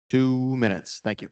2 minutes. Thank you.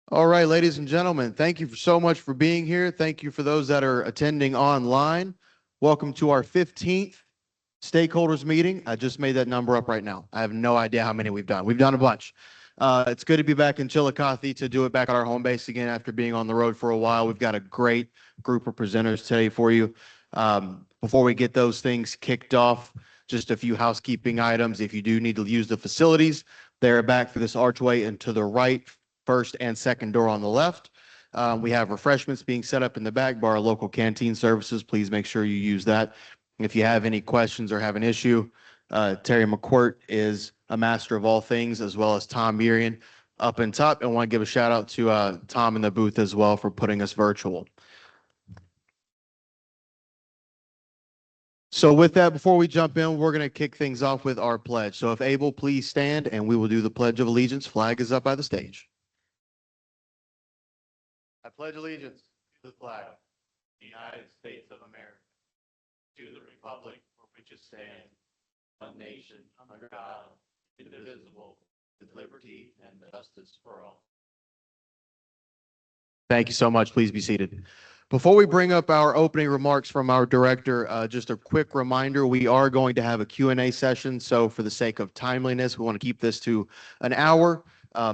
All right, ladies and gentlemen, thank you so much for being here. Thank you for those that are attending online. Welcome to our 15th stakeholders meeting. I just made that number up right now. I have no idea how many we've done. We've done a bunch. It's good to be back in Chillicothe to do it back at our home base again after being on the road for a while. We've got a great group of presenters today for you. Before we get those things kicked off, just a few housekeeping items. If you do need to use the facilities, they're back for this archway and to the right, first and second door on the left. We have refreshments being set up in the back by our local canteen services. Please make sure you use that. If you have any questions or have an issue, Terry McCourt is a master of all things, as well as Tom Murian up in top. And want to give a shout out to Tom in the booth as well for putting us virtual. So with that, before we jump in, we're going to kick things off with our pledge. So if able, please stand and we will do the Pledge of Allegiance. Flag is up by the stage. I pledge allegiance to the flag of the United States of America, to the republic for which it stands, one nation under God, indivisible, with liberty and justice for all. Thank you so much. Please be seated. Before we bring up our opening remarks from our director, just a quick reminder, we are going to have a Q&A session. So for the sake of timeliness, we want to keep this to an hour.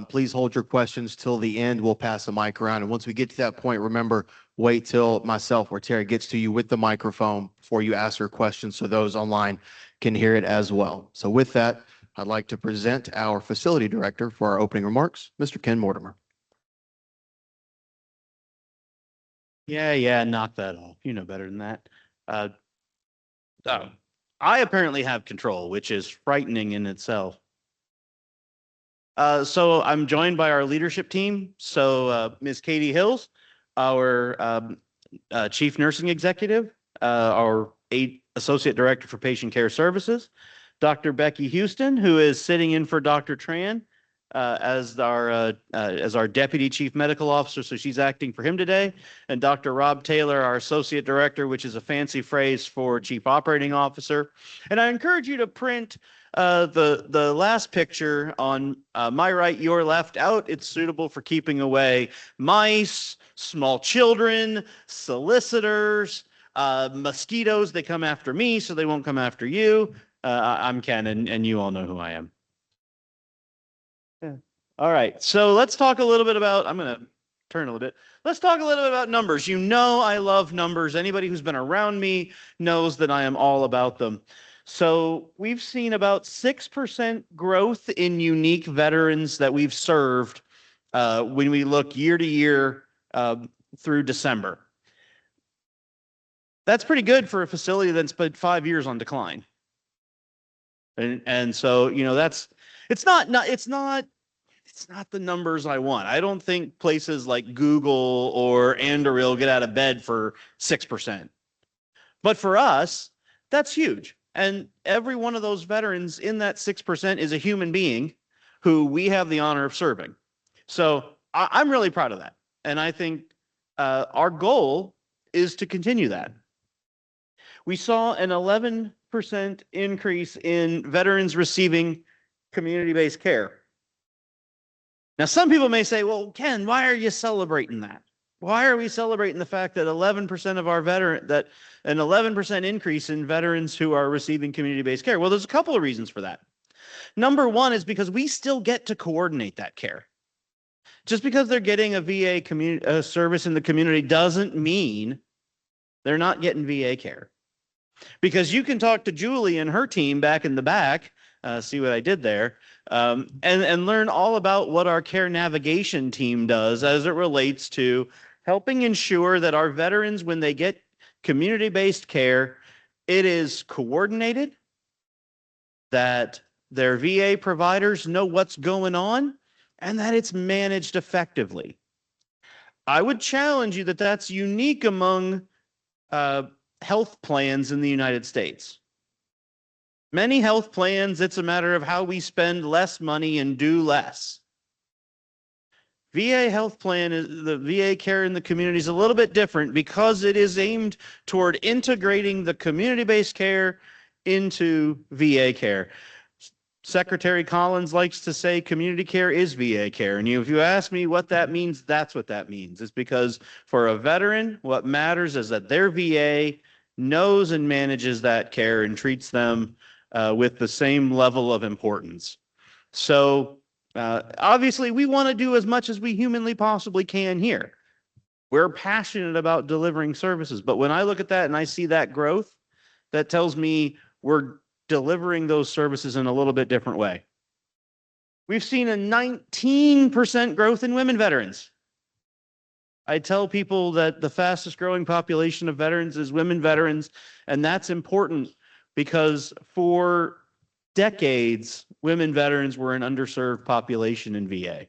Please hold your questions till the end. We'll pass the mic around. And once we get to that point, remember, wait till myself or Terry gets to you with the microphone before you ask your questions so those online can hear it as well. So with that, I'd like to present our facility director for our opening remarks, Mr. Ken Mortimer. Yeah, knock that off. You know better than that. I apparently have control, which is frightening in itself. So I'm joined by our leadership team. So Ms. Katie Hills, our chief nursing executive, our associate director for patient care services, Dr. Becky Houston, who is sitting in for Dr. Tran as our deputy chief medical officer. So she's acting for him today. And Dr. Rob Taylor, our associate director, which is a fancy phrase for chief operating officer. And I encourage you to print The last picture on my right, your left, out, it's suitable for keeping away mice, small children, solicitors, mosquitoes. They come after me, so they won't come after you. I'm Ken, and you all know who I am. Yeah. All right, so let's talk a little bit about, I'm going to turn a little bit. Let's talk a little bit about numbers. You know I love numbers. Anybody who's been around me knows that I am all about them. So we've seen about 6% growth in unique veterans that we've served when we look year to year through December. That's pretty good for a facility that's spent 5 years on decline. And so, you know, it's not the numbers I want. I don't think places like Google or Anduril get out of bed for 6%. But for us, that's huge. And every one of those veterans in that 6% is a human being who we have the honor of serving. So I'm really proud of that. And I think our goal is to continue that. We saw an 11% increase in veterans receiving community-based care. Now, some people may say, well, Ken, why are you celebrating that? Why are we celebrating the fact that 11% of our that an 11% increase in veterans who are receiving community-based care? Well, there's a couple of reasons for that. Number one is because we still get to coordinate that care. Just because they're getting a VA service in the community doesn't mean they're not getting VA care. Because you can talk to Julie and her team back in the back, see what I did there, and learn all about what our care navigation team does as it relates to helping ensure that our veterans, when they get community-based care, it is coordinated, that their VA providers know what's going on, and that it's managed effectively. I would challenge you that that's unique among health plans in the United States. Many health plans, it's a matter of how we spend less money and do less. VA health plan, the VA care in the community is a little bit different because it is aimed toward integrating the community-based care into VA care. Secretary Collins likes to say community care is VA care. And if you ask me what that means, that's what that means. It's because for a veteran, what matters is that their VA knows and manages that care and treats them with the same level of importance. So obviously, we want to do as much as we humanly possibly can here. We're passionate about delivering services. But when I look at that and I see that growth, that tells me we're delivering those services in a little bit different way. We've seen a 19% growth in women veterans. I tell people that the fastest growing population of veterans is women veterans, and that's important because for decades, women veterans were an underserved population in VA.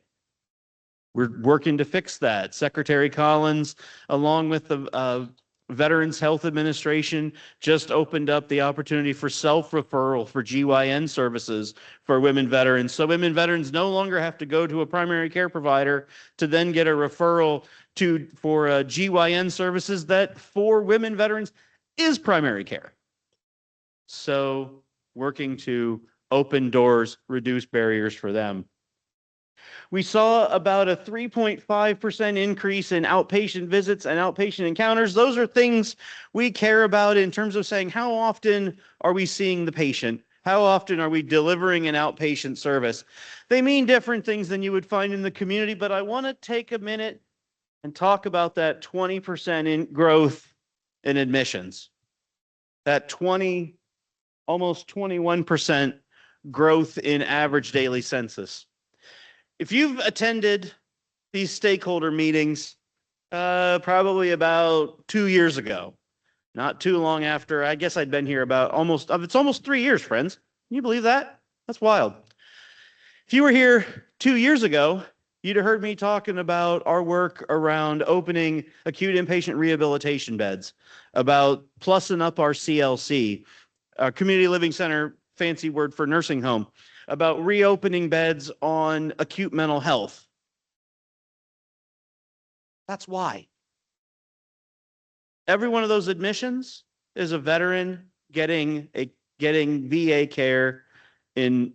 We're working to fix that. Secretary Collins, along with the Veterans Health Administration, just opened up the opportunity for self-referral for GYN services for women veterans. So women veterans no longer have to go to a primary care provider to then get a referral for GYN services that for women veterans is primary care. So working to open doors, reduce barriers for them. We saw about a 3.5% increase in outpatient visits and outpatient encounters. Those are things we care about in terms of saying, how often are we seeing the patient? How often are we delivering an outpatient service? They mean different things than you would find in the community, but I want to take a minute and talk about that 20% in growth in admissions. That almost 21% growth in average daily census. If you've attended these stakeholder meetings, probably about 2 years ago, not too long after, I guess I'd been here it's almost 3 years, friends. Can you believe that? That's wild. If you were here 2 years ago, you'd have heard me talking about our work around opening acute inpatient rehabilitation beds, about plussing up our CLC, community living center, fancy word for nursing home, about reopening beds on acute mental health. That's why. Every one of those admissions is a veteran getting VA care in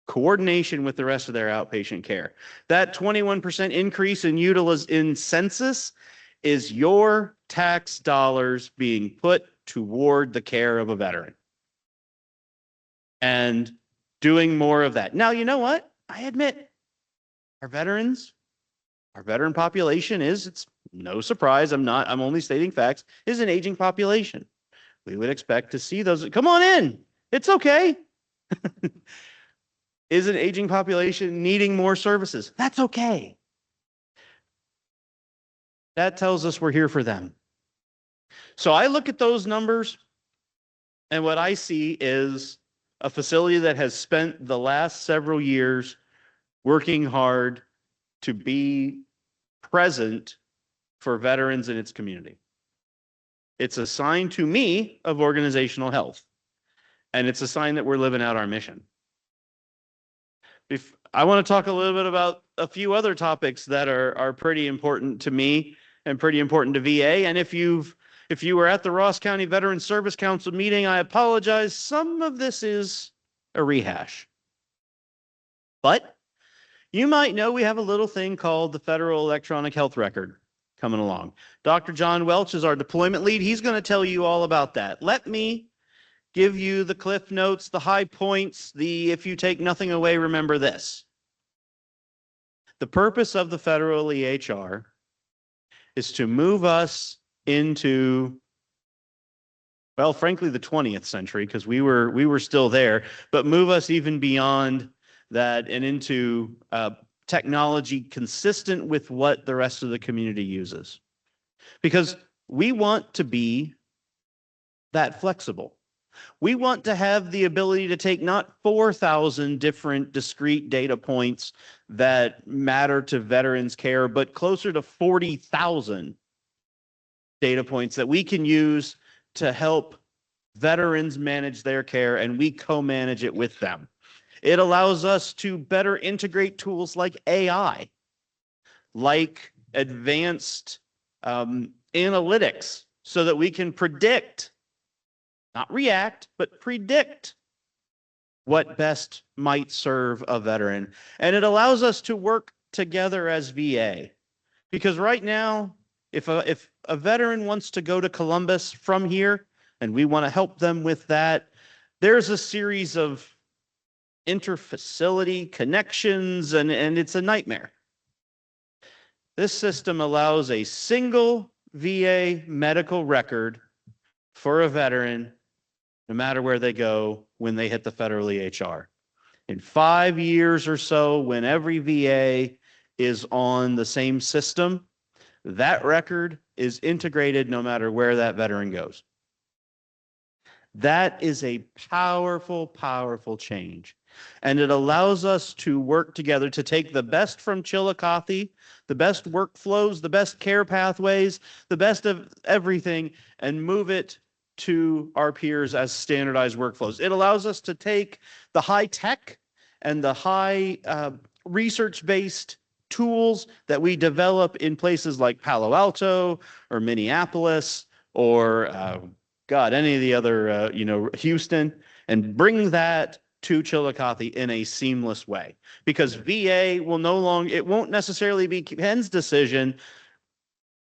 coordination with the rest of their outpatient care. That 21% increase in census is your tax dollars being put toward the care of a veteran. And doing more of that. Now, you know what? I admit our veteran population it's no surprise. I'm only stating facts, is an aging population. We would expect to see those. Come on in. It's okay. Is an aging population needing more services? That's okay. That tells us we're here for them. So I look at those numbers, and what I see is a facility that has spent the last several years working hard to be present for veterans in its community. It's a sign to me of organizational health, and it's a sign that we're living out our mission. I want to talk a little bit about a few other topics that are pretty important to me and pretty important to VA. And if you were at the Ross County Veterans Service Council meeting, I apologize. Some of this is a rehash. But you might know we have a little thing called the Federal Electronic Health Record coming along. Dr. John Welch is our deployment lead. He's going to tell you all about that. Let me give you the cliff notes, the high points, if you take nothing away, remember this. The purpose of the federal EHR is to move us into, well, frankly, the 20th century, because we were still there, but move us even beyond that and into technology consistent with what the rest of the community uses. Because we want to be that flexible. We want to have the ability to take not 4,000 different discrete data points that matter to veterans care, but closer to 40,000 data points that we can use to help veterans manage their care, and we co-manage it with them. It allows us to better integrate tools like AI, like advanced analytics, so that we can predict, not react, but predict what best might serve a veteran. And it allows us to work together as VA. Because right now, if a veteran wants to go to Columbus from here, and we want to help them with that, there's a series of interfacility connections, and it's a nightmare. This system allows a single VA medical record for a veteran, no matter where they go, when they hit the federal EHR. In 5 years or so, when every VA is on the same system, that record is integrated no matter where that veteran goes. That is a powerful, powerful change. And it allows us to work together to take the best from Chillicothe, the best workflows, the best care pathways, the best of everything, and move it to our peers as standardized workflows. It allows us to take the high tech and the high research-based tools that we develop in places like Palo Alto or Minneapolis or any of the other, Houston, and bring that to Chillicothe in a seamless way. Because VA will it won't necessarily be Ken's decision.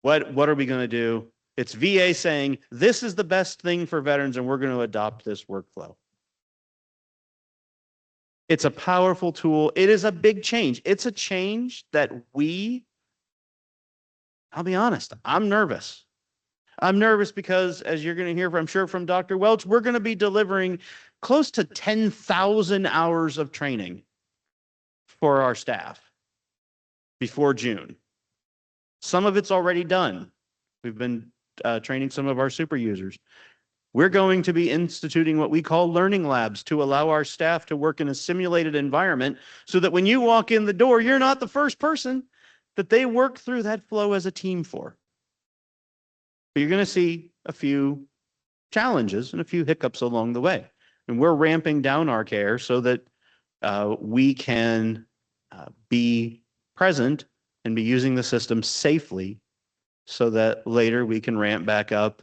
What are we going to do? It's VA saying, this is the best thing for veterans, and we're going to adopt this workflow. It's a powerful tool. It is a big change. It's a change that I'll be honest, I'm nervous. I'm nervous because, as you're going to hear, I'm sure, from Dr. Welch, we're going to be delivering close to 10,000 hours of training for our staff before June. Some of it's already done. We've been training some of our super users. We're going to be instituting what we call learning labs to allow our staff to work in a simulated environment so that when you walk in the door, you're not the first person that they work through that flow as a team for. But you're going to see a few challenges and a few hiccups along the way. And we're ramping down our care so that we can be present and be using the system safely so that later we can ramp back up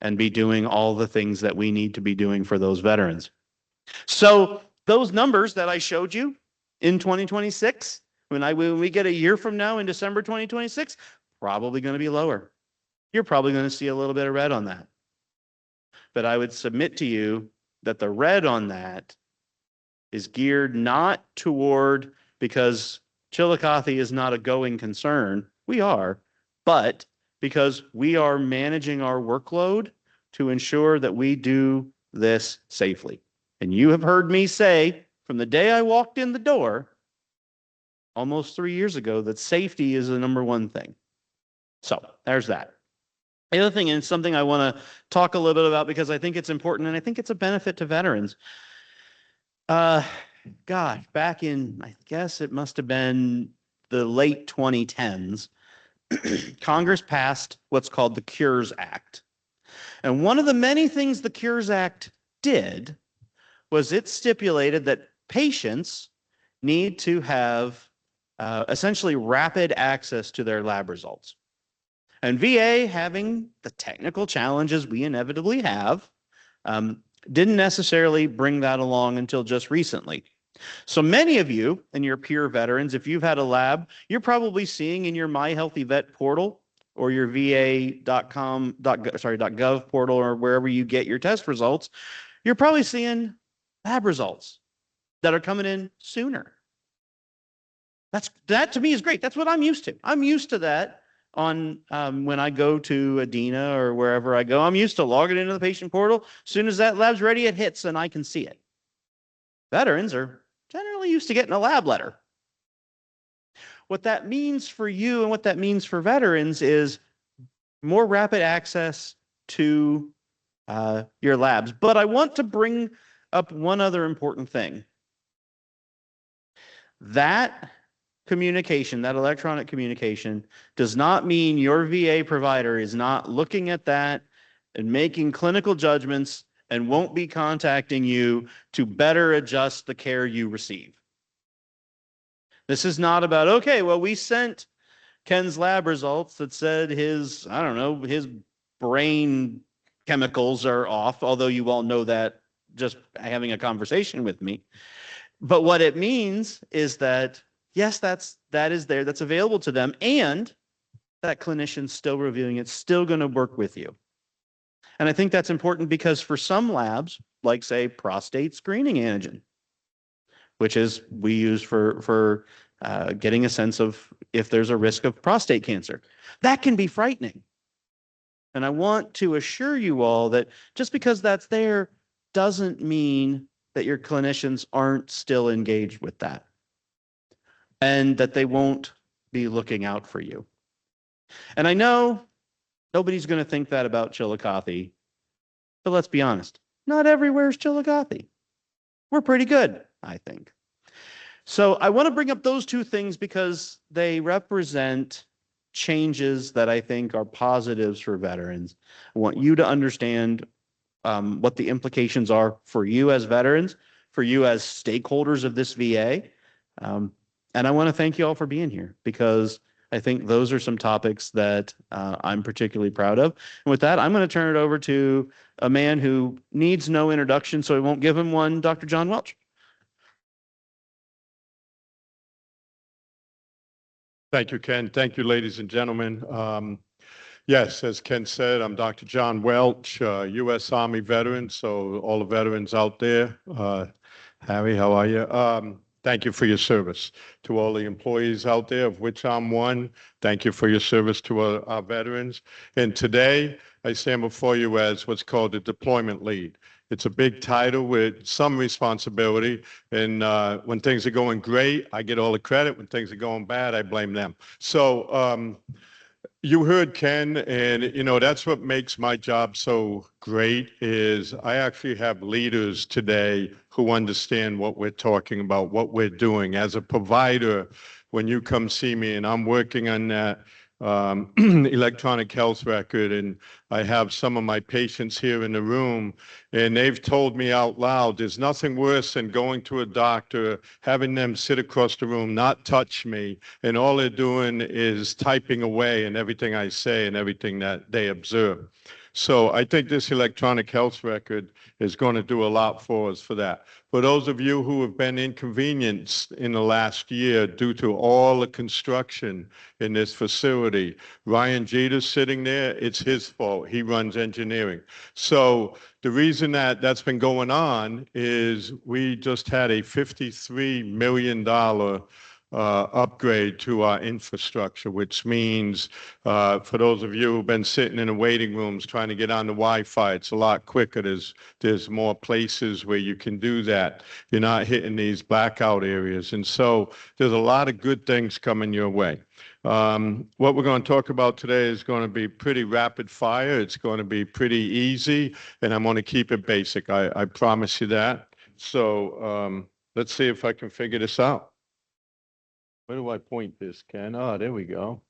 and be doing all the things that we need to be doing for those veterans. So Those numbers that I showed you in 2026, when we get a year from now in December 2026, probably going to be lower. You're probably going to see a little bit of red on that. But I would submit to you that the red on that is geared not toward, because Chillicothe is not a going concern. We are, but because we are managing our workload to ensure that we do this safely. And you have heard me say from the day I walked in the door almost 3 years ago that safety is the number one thing. So there's that. The other thing, and something I want to talk a little bit about because I think it's important and I think it's a benefit to veterans. Gosh, back in, I guess it must have been the late 2010s, Congress passed what's called the Cures Act. And one of the many things the Cures Act did was it stipulated that patients need to have essentially rapid access to their lab results. And VA, having the technical challenges we inevitably have, didn't necessarily bring that along until just recently. So many of you and your peer veterans, if you've had a lab, you're probably seeing in your My Healthy Vet portal or your va.gov portal or wherever you get your test results, you're probably seeing lab results that are coming in sooner. That to me is great. That's what I'm used to. I'm used to that on when I go to Adena or wherever I go. I'm used to logging into the patient portal. As soon as that lab's ready, it hits and I can see it. Veterans are generally used to getting a lab letter. What that means for you and what that means for veterans is more rapid access to your labs. But I want to bring up one other important thing. That communication, that electronic communication, does not mean your VA provider is not looking at that and making clinical judgments and won't be contacting you to better adjust the care you receive. This is not about, okay, well, we sent Ken's lab results that said his, I don't know, his brain chemicals are off, although you all know that just having a conversation with me. But what it means is that, yes, that is there, that's available to them, and that clinician's still reviewing it, still going to work with you. And I think that's important because for some labs, like say prostate screening antigen, which is we use for getting a sense of if there's a risk of prostate cancer, that can be frightening. And I want to assure you all that just because that's there doesn't mean that your clinicians aren't still engaged with that and that they won't be looking out for you. And I know nobody's going to think that about Chillicothe, but let's be honest, not everywhere is Chillicothe. We're pretty good, I think. So I want to bring up those two things because they represent changes that I think are positives for veterans. I want you to understand what the implications are for you as veterans, for you as stakeholders of this VA. And I want to thank you all for being here because I think those are some topics that I'm particularly proud of. And with that, I'm going to turn it over to a man who needs no introduction, so I won't give him one, Dr. John Welch. Thank you, Ken. Thank you, ladies and gentlemen. Yes, as Ken said, I'm Dr. John Welch, U.S. Army veteran. So all the veterans out there, Harry, how are you? Thank you for your service. To all the employees out there, of which I'm one, thank you for your service to our veterans. And today, I stand before you as what's called a deployment lead. It's a big title with some responsibility. And when things are going great, I get all the credit. When things are going bad, I blame them. So you heard Ken, and that's what makes my job so great is I actually have leaders today who understand what we're talking about, what we're doing. As a provider, when you come see me, and I'm working on that electronic health record, and I have some of my patients here in the room, and they've told me out loud, there's nothing worse than going to a doctor, having them sit across the room, not touch me, and all they're doing is typing away and everything I say and everything that they observe. So I think this electronic health record is going to do a lot for us for that. For those of you who have been inconvenienced in the last year due to all the construction in this facility, Ryan Jeter's sitting there, it's his fault. He runs engineering. So the reason that that's been going on is we just had a $53 million upgrade to our infrastructure, which means for those of you who've been sitting in the waiting rooms trying to get on the Wi-Fi, it's a lot quicker. There's more places where you can do that. You're not hitting these blackout areas. And so there's a lot of good things coming your way. What we're going to talk about today is going to be pretty rapid fire. It's going to be pretty easy, and I'm going to keep it basic. I promise you that. So let's see if I can figure this out. Where do I point this, Ken? Oh, there we go.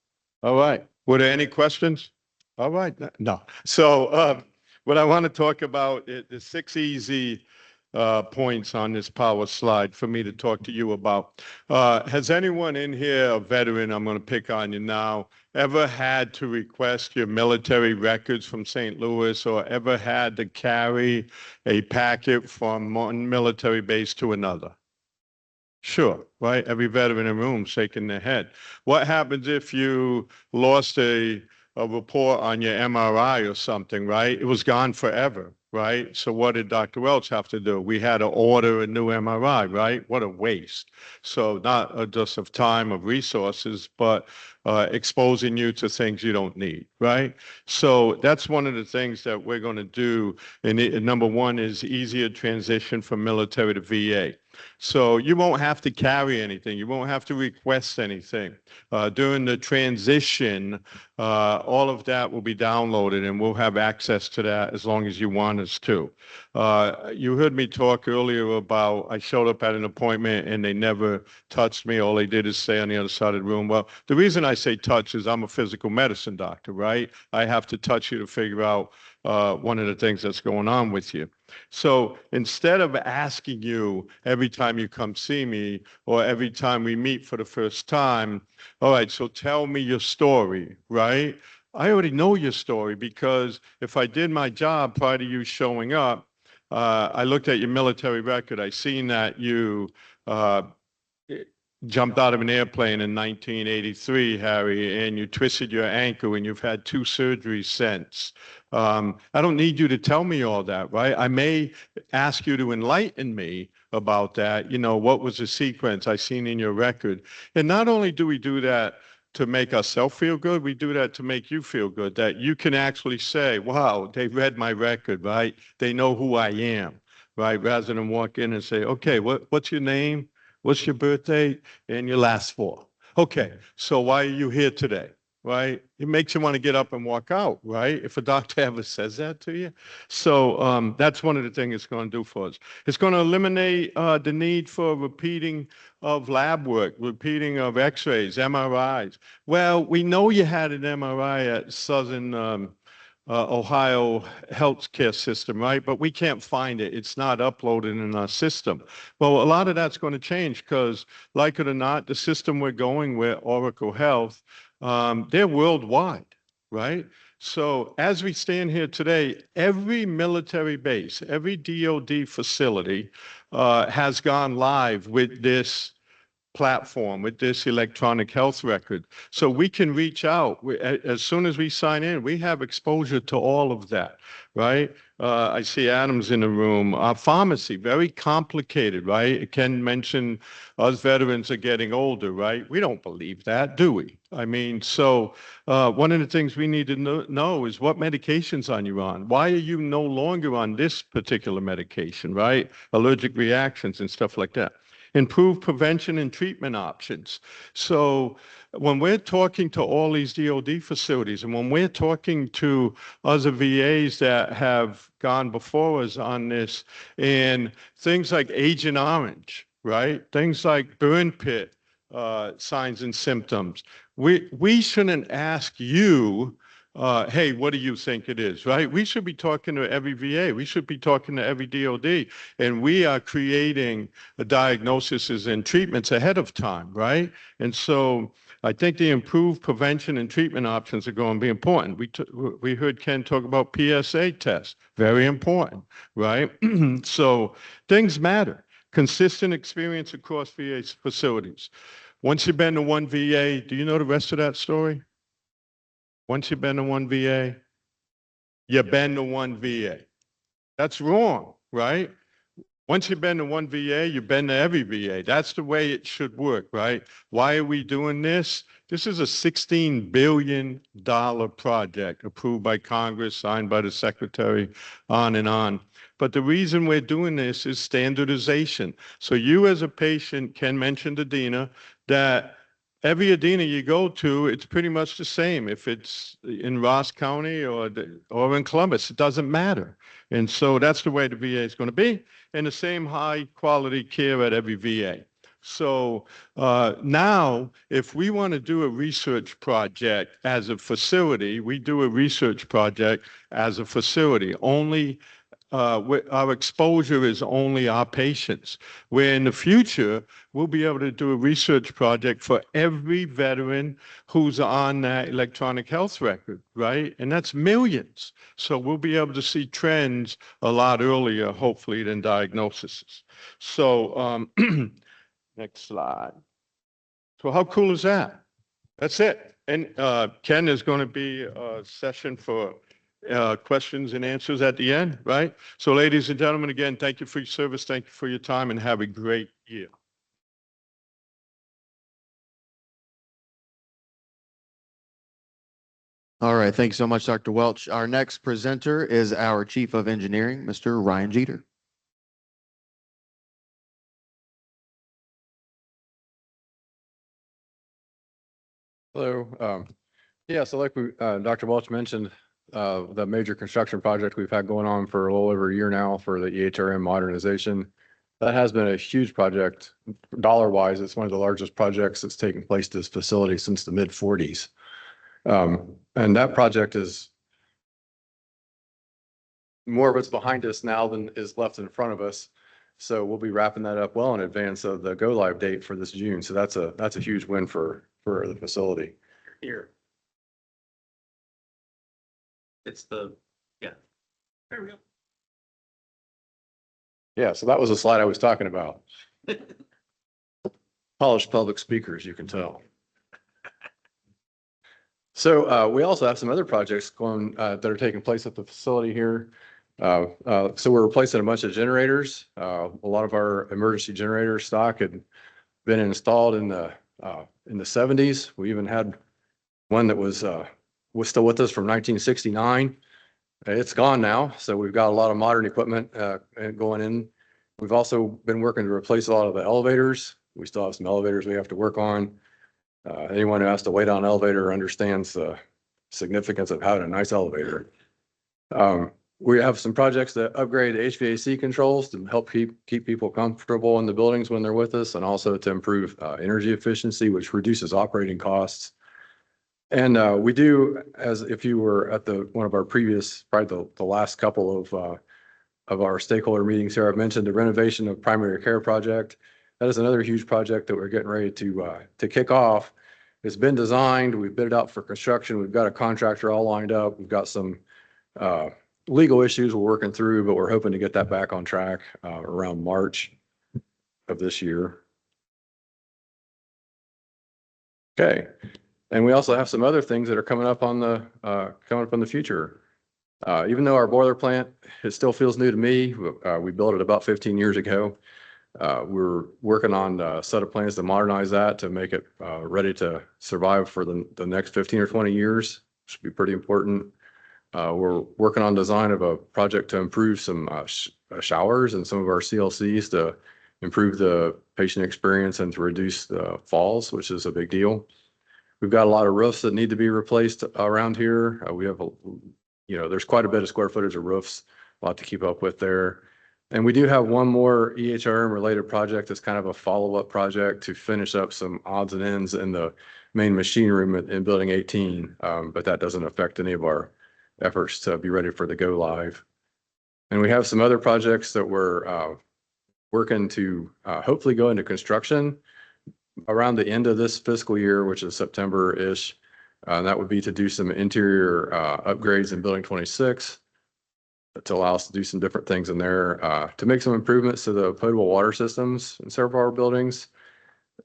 All right. Were there any questions? All right. No. So what I want to talk about is the 6 easy points on this power slide for me to talk to you about. Has anyone in here, a veteran, I'm going to pick on you now, ever had to request your military records from St. Louis or ever had to carry a packet from one military base to another? Sure, right? Every veteran in the room shaking their head. What happens if you lost a report on your MRI or something, right? It was gone forever, right? So what did Dr. Welch have to do? We had to order a new MRI, right? What a waste. So not just of time, of resources, but exposing you to things you don't need, right? So that's one of the things that we're going to do. And number one is easier transition from military to VA. So you won't have to carry anything. You won't have to request anything. During the transition, all of that will be downloaded and we'll have access to that as long as you want us to. You heard me talk earlier about I showed up at an appointment and they never touched me. All they did is stay on the other side of the room. Well, the reason I say touch is I'm a physical medicine doctor, right? I have to touch you to figure out one of the things that's going on with you. So instead of asking you every time you come see me or every time we meet for the first time, all right, so tell me your story, right? I already know your story because if I did my job prior to you showing up, I looked at your military record. I seen that you jumped out of an airplane in 1983, Harry, and you twisted your ankle and you've had 2 surgeries since. I don't need you to tell me all that, right? I may ask you to enlighten me about that. You know, what was the sequence I seen in your record? And not only do we do that to make ourselves feel good, we do that to make you feel good, that you can actually say, wow, they read my record, right? They know who I am, right? Rather than walk in and say, okay, what's your name? What's your birthday and your last 4? Okay, so why are you here today? Right? It makes you want to get up and walk out, right? If a doctor ever says that to you. So that's one of the things it's going to do for us. It's going to eliminate the need for repeating of lab work, repeating of x-rays, MRIs. Well, we know you had an MRI at Southern Ohio healthcare system, right? But we can't find it. It's not uploaded in our system. Well, a lot of that's going to change because, like it or not, the system we're going with, Oracle Health, they're worldwide, right? So as we stand here today, every military base, every DOD facility has gone live with this platform, with this electronic health record. So we can reach out. As soon as we sign in, we have exposure to all of that, right? I see Adam's in the room. Our pharmacy, very complicated, right? Ken mentioned us veterans are getting older, right? We don't believe that, do we? I mean, so one of the things we need to know is what medications are you on? Why are you no longer on this particular medication, right? Allergic reactions and stuff like that. Improve prevention and treatment options. So when we're talking to all these DOD facilities and when we're talking to other VAs that have gone before us on this and things like Agent Orange, right? Things like burn pit signs and symptoms. We shouldn't ask you hey, what do you think it is, right? We should be talking to every VA. We should be talking to every DOD. And we are creating diagnoses and treatments ahead of time, right? And so I think the improved prevention and treatment options are going to be important. We heard Ken talk about PSA tests, very important, right? So things matter. Consistent experience across VA facilities. Once you've been to one VA, do you know the rest of that story? Once you've been to one VA, you've been to one VA. That's wrong, right? Once you've been to one VA, you've been to every VA. That's the way it should work, right? Why are we doing this? This is a $16 billion project approved by Congress, signed by the Secretary, on and on. But the reason we're doing this is standardization. So you as a patient can mention to Dina that every Adena you go to, it's pretty much the same. If it's in Ross County or in Columbus, it doesn't matter. And so that's the way the VA is going to be, and the same high quality care at every VA. So now, if we want to do a research project as a facility, we do a research project as a facility. Only our exposure is only our patients. Where in the future, we'll be able to do a research project for every veteran who's on that electronic health record, right? And that's millions. So we'll be able to see trends a lot earlier, hopefully, than diagnoses. So next slide. So how cool is that? That's it. And Ken, is going to be a session for questions and answers at the end, right? So ladies and gentlemen, again, thank you for your service. Thank you for your time, and have a great year. All right. Thank you so much, Dr. Welch. Our next presenter is our Chief of Engineering, Mr. Ryan Jeter. Hello. Yeah, so like Dr. Welch mentioned, the major construction project we've had going on for a little over a year now for the EHRM modernization. That has been a huge project. Dollar-wise, it's one of the largest projects that's taken place at this facility since the mid-40s. And that project is more of it's behind us now than is left in front of us. So we'll be wrapping that up well in advance of the go-live date for this June. So that's a huge win for the facility. Here. It's yeah. There we go. Yeah, so that was the slide I was talking about. Polished public speakers, you can tell. So we also have some other projects going that are taking place at the facility here. So we're replacing a bunch of generators. A lot of our emergency generator stock had been installed in the 70s. We even had one that was still with us from 1969. It's gone now, so we've got a lot of modern equipment going in. We've also been working to replace a lot of the elevators. We still have some elevators we have to work on. Anyone who has to wait on an elevator understands the significance of having a nice elevator. We have some projects that upgrade HVAC controls to help keep people comfortable in the buildings when they're with us, and also to improve energy efficiency, which reduces operating costs. And we do, as if you were at one of our previous, probably the last couple of our stakeholder meetings here, I've mentioned the renovation of primary care project. That is another huge project that we're getting ready to kick off. It's been designed. We've bid it out for construction. We've got a contractor all lined up. We've got some legal issues we're working through, but we're hoping to get that back on track around March of this year. Okay. And we also have some other things that are coming up in the future. Even though our boiler plant, it still feels new to me. We built it about 15 years ago. We're working on a set of plans to modernize that to make it ready to survive for the next 15 or 20 years. Should be pretty important. We're working on design of a project to improve some showers and some of our CLCs to improve the patient experience and to reduce the falls, which is a big deal. We've got a lot of roofs that need to be replaced around here. We have, there's quite a bit of square footage of roofs, a lot to keep up with there. And we do have one more EHRM related project that's kind of a follow-up project to finish up some odds and ends in the main machine room in building 18. But that doesn't affect any of our efforts to be ready for the go live. And we have some other projects that we're working to hopefully go into construction around the end of this fiscal year, which is September-ish. That would be to do some interior upgrades in building 26 to allow us to do some different things in there, to make some improvements to the potable water systems in several of our buildings,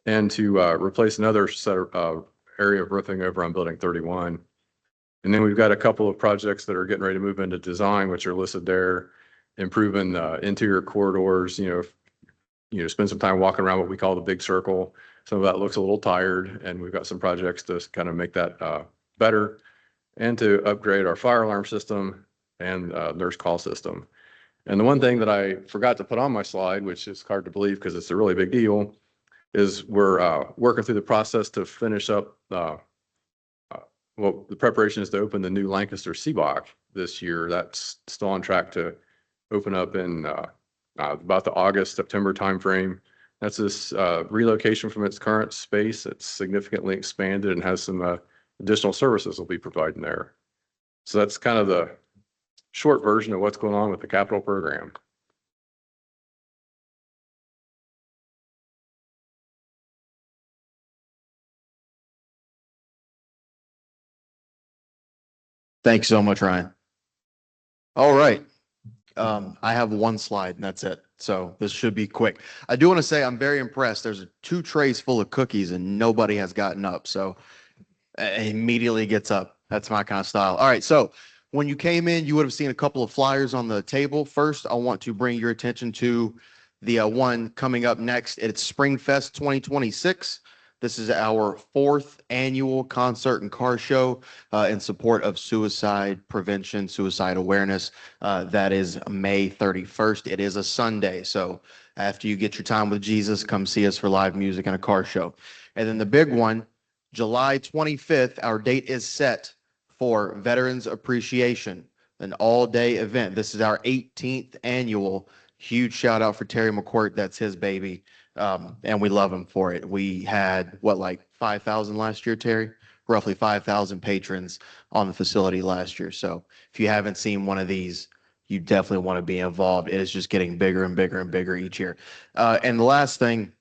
and to replace another set of area of roofing over on building 31. And then we've got a couple of projects that are getting ready to move into design, which are listed there, improving interior corridors, spend some time walking around what we call the big circle. Some of that looks a little tired, and we've got some projects to kind of make that better, and to upgrade our fire alarm system and nurse call system. And the one thing that I forgot to put on my slide, which is hard to believe because it's a really big deal, is we're working through the process to finish up the preparation is to open the new Lancaster CBOC this year. That's still on track to open up in about the August, September timeframe. That's this relocation from its current space. It's significantly expanded and has some additional services will be provided there. So that's kind of the short version of what's going on with the capital program. Thanks so much, Ryan. All right. I have one slide and that's it. So this should be quick. I do want to say I'm very impressed. There's 2 trays full of cookies and nobody has gotten up. So immediately gets up. That's my kind of style. All right. So when you came in, you would have seen a couple of flyers on the table. First, I want to bring your attention to the one coming up next. It's Spring Fest 2026. This is our 4th annual concert and car show in support of suicide prevention, suicide awareness. That is May 31st. It is a Sunday. So after you get your time with Jesus, come see us for live music and a car show. And then the big one, July 25th, our date is set for Veterans Appreciation, an all-day event. This is our 18th annual. Huge shout out for Terry McCourt. That's his baby. And we love him for it. We had like 5,000 last year, Terry? Roughly 5,000 patrons on the facility last year. So if you haven't seen one of these, you definitely want to be involved. It is just getting bigger and bigger and bigger each year. And the last thing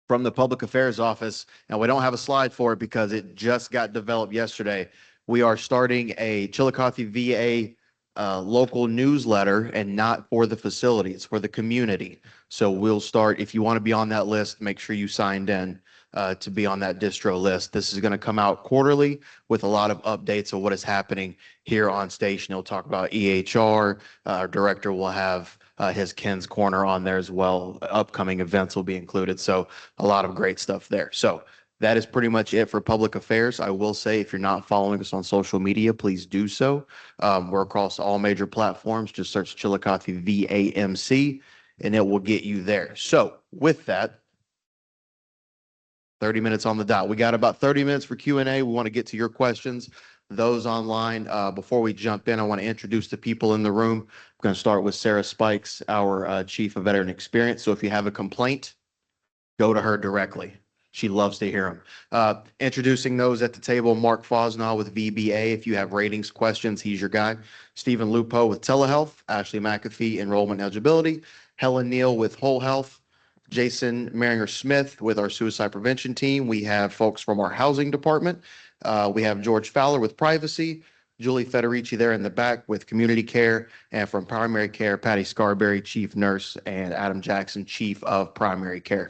from the Public Affairs Office, and we don't have a slide for it because it just got developed yesterday. We are starting a Chillicothe VA local newsletter, and not for the facility, it's for the community. So we'll start, if you want to be on that list, make sure you signed in to be on that distro list. This is going to come out quarterly with a lot of updates of what is happening here on station. He'll talk about EHR. Our director will have his Ken's Corner on there as well. Upcoming events will be included. So a lot of great stuff there. So that is pretty much it for public affairs. I will say, if you're not following us on social media, please do so. We're across all major platforms. Just search Chillicothe VAMC and it will get you there. So with that, 30 minutes on the dot. We got about 30 minutes for Q&A. We want to get to your questions, those online. Before we jump in, I want to introduce the people in the room. I'm going to start with Sarah Spikes, our Chief of Veteran Experience. So if you have a complaint, go to her directly. She loves to hear them. Introducing those at the table, Mark Fosnaw with VBA. If you have ratings questions, he's your guy. Stephen Lupo with telehealth. Ashley McAfee, enrollment eligibility. Helen Neal with whole health. Jason Maringer Smith with our suicide prevention team. We have folks from our housing department. We have George Fowler with privacy. Julie Federici there in the back with community care. And from primary care, Patty Scarberry, chief nurse, and Adam Jackson, chief of primary care.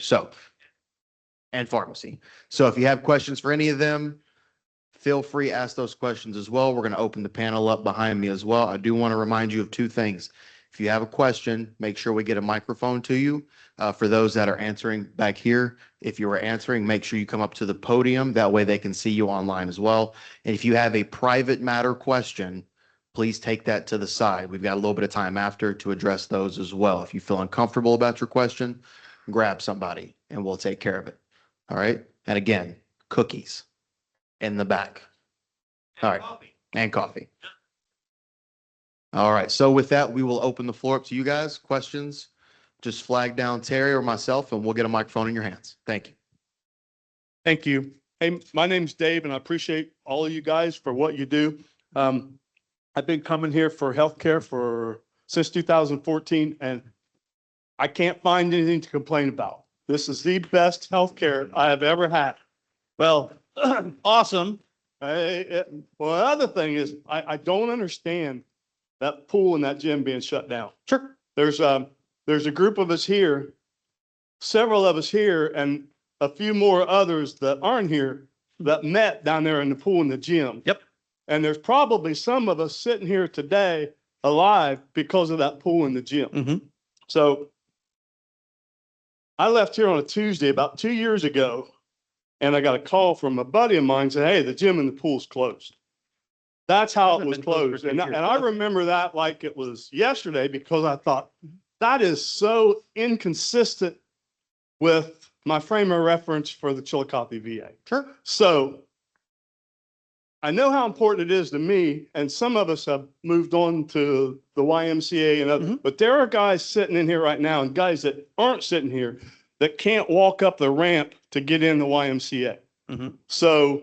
And pharmacy. So if you have questions for any of them, feel free, ask those questions as well. We're going to open the panel up behind me as well. I do want to remind you of 2 things. If you have a question, make sure we get a microphone to you. For those that are answering back here, if you are answering, make sure you come up to the podium. That way they can see you online as well. And if you have a private matter question, please take that to the side. We've got a little bit of time after to address those as well. If you feel uncomfortable about your question, grab somebody and we'll take care of it. All right. And again, cookies in the back. All right. And coffee. All right. So with that, we will open the floor up to you guys. Questions? Just flag down Terry or myself and we'll get a microphone in your hands. Thank you. Thank you. Hey, my name's Dave and I appreciate all of you guys for what you do. I've been coming here for healthcare since 2014 and I can't find anything to complain about. This is the best healthcare I have ever had. Well, awesome. Well, the other thing is I don't understand that pool and that gym being shut down. Sure. There's a group of us here, several of us here, and a few more others that aren't here that met down there in the pool and the gym. Yep. And there's probably some of us sitting here today alive because of that pool and the gym. Mm-hmm. So I left here on a Tuesday about 2 years ago, and I got a call from a buddy of mine saying, hey, the gym and the pool's closed. That's how it Hasn't was been closed for closed. 2 And years. I remember that like it was yesterday because I thought that is so inconsistent with my frame of reference for the Chillicothe VA. Sure. So I know how important it is to me, and some of us have moved on to the YMCA and others, but there are guys sitting in here right now and guys that aren't sitting here that can't walk up the ramp to get in the YMCA. Mm-hmm. So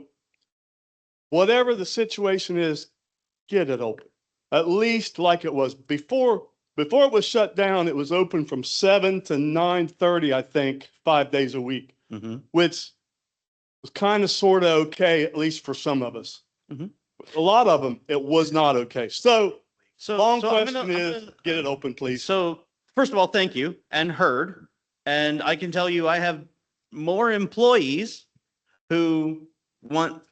whatever the situation is, get it open. At least like it was before it was shut down, it was open from 7 to 9:30, I think, 5 days a week, Mm-hmm. which was kind of sort of okay, at least for some of us. Mhm. A lot of them, it was not okay. So long I'm question gonna- is, get it open, please. So first of all, thank you and heard. And I can tell you, I have more employees who want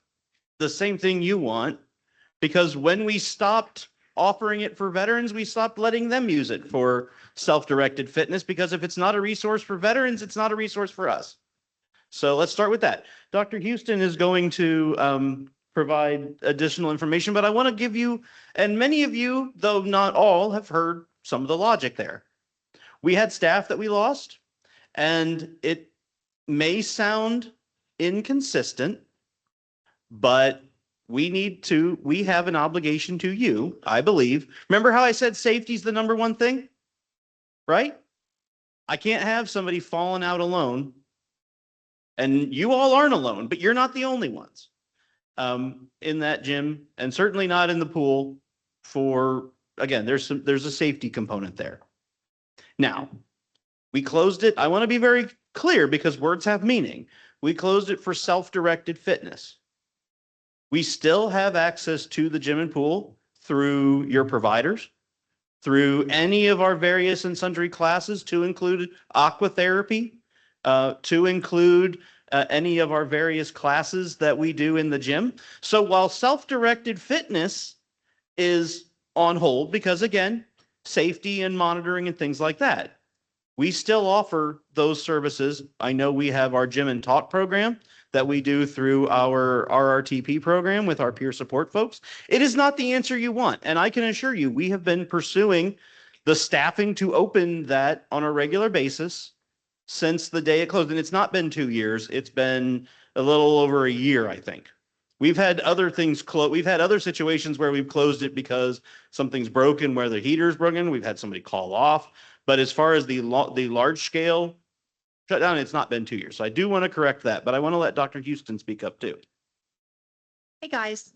the same thing you want, because when we stopped offering it for veterans, we stopped letting them use it for self-directed fitness, because if it's not a resource for veterans, it's not a resource for us. So let's start with that. Dr. Houston is going to provide additional information, but I want to give you, and many of you, though not all, have heard some of the logic there. We had staff that we lost, and it may sound inconsistent, but we have an obligation to you, I believe. Remember how I said safety is the number one thing, right? I can't have somebody falling out alone. And you all aren't alone, but you're not the only ones in that gym, and certainly not in the pool. Again, there's a safety component there. Now, we closed it. I want to be very clear because words have meaning. We closed it for self-directed fitness. We still have access to the gym and pool through your providers, through any of our various and sundry classes, to include aqua therapy, to include any of our various classes that we do in the gym. So while self-directed fitness is on hold, because again, safety and monitoring and things like that, we still offer those services. I know we have our gym and talk program that we do through our RRTP program with our peer support folks. It is not the answer you want. And I can assure you, we have been pursuing the staffing to open that on a regular basis since the day it closed. And it's not been 2 years. It's been a little over a year, I think. We've had other things we've had other situations where we've closed it because something's broken, where the heater's broken. We've had somebody call off. But as far as the large scale shutdown, it's not been 2 years. So I do want to correct that, but I want to let Dr. Houston speak up too. Hey, guys.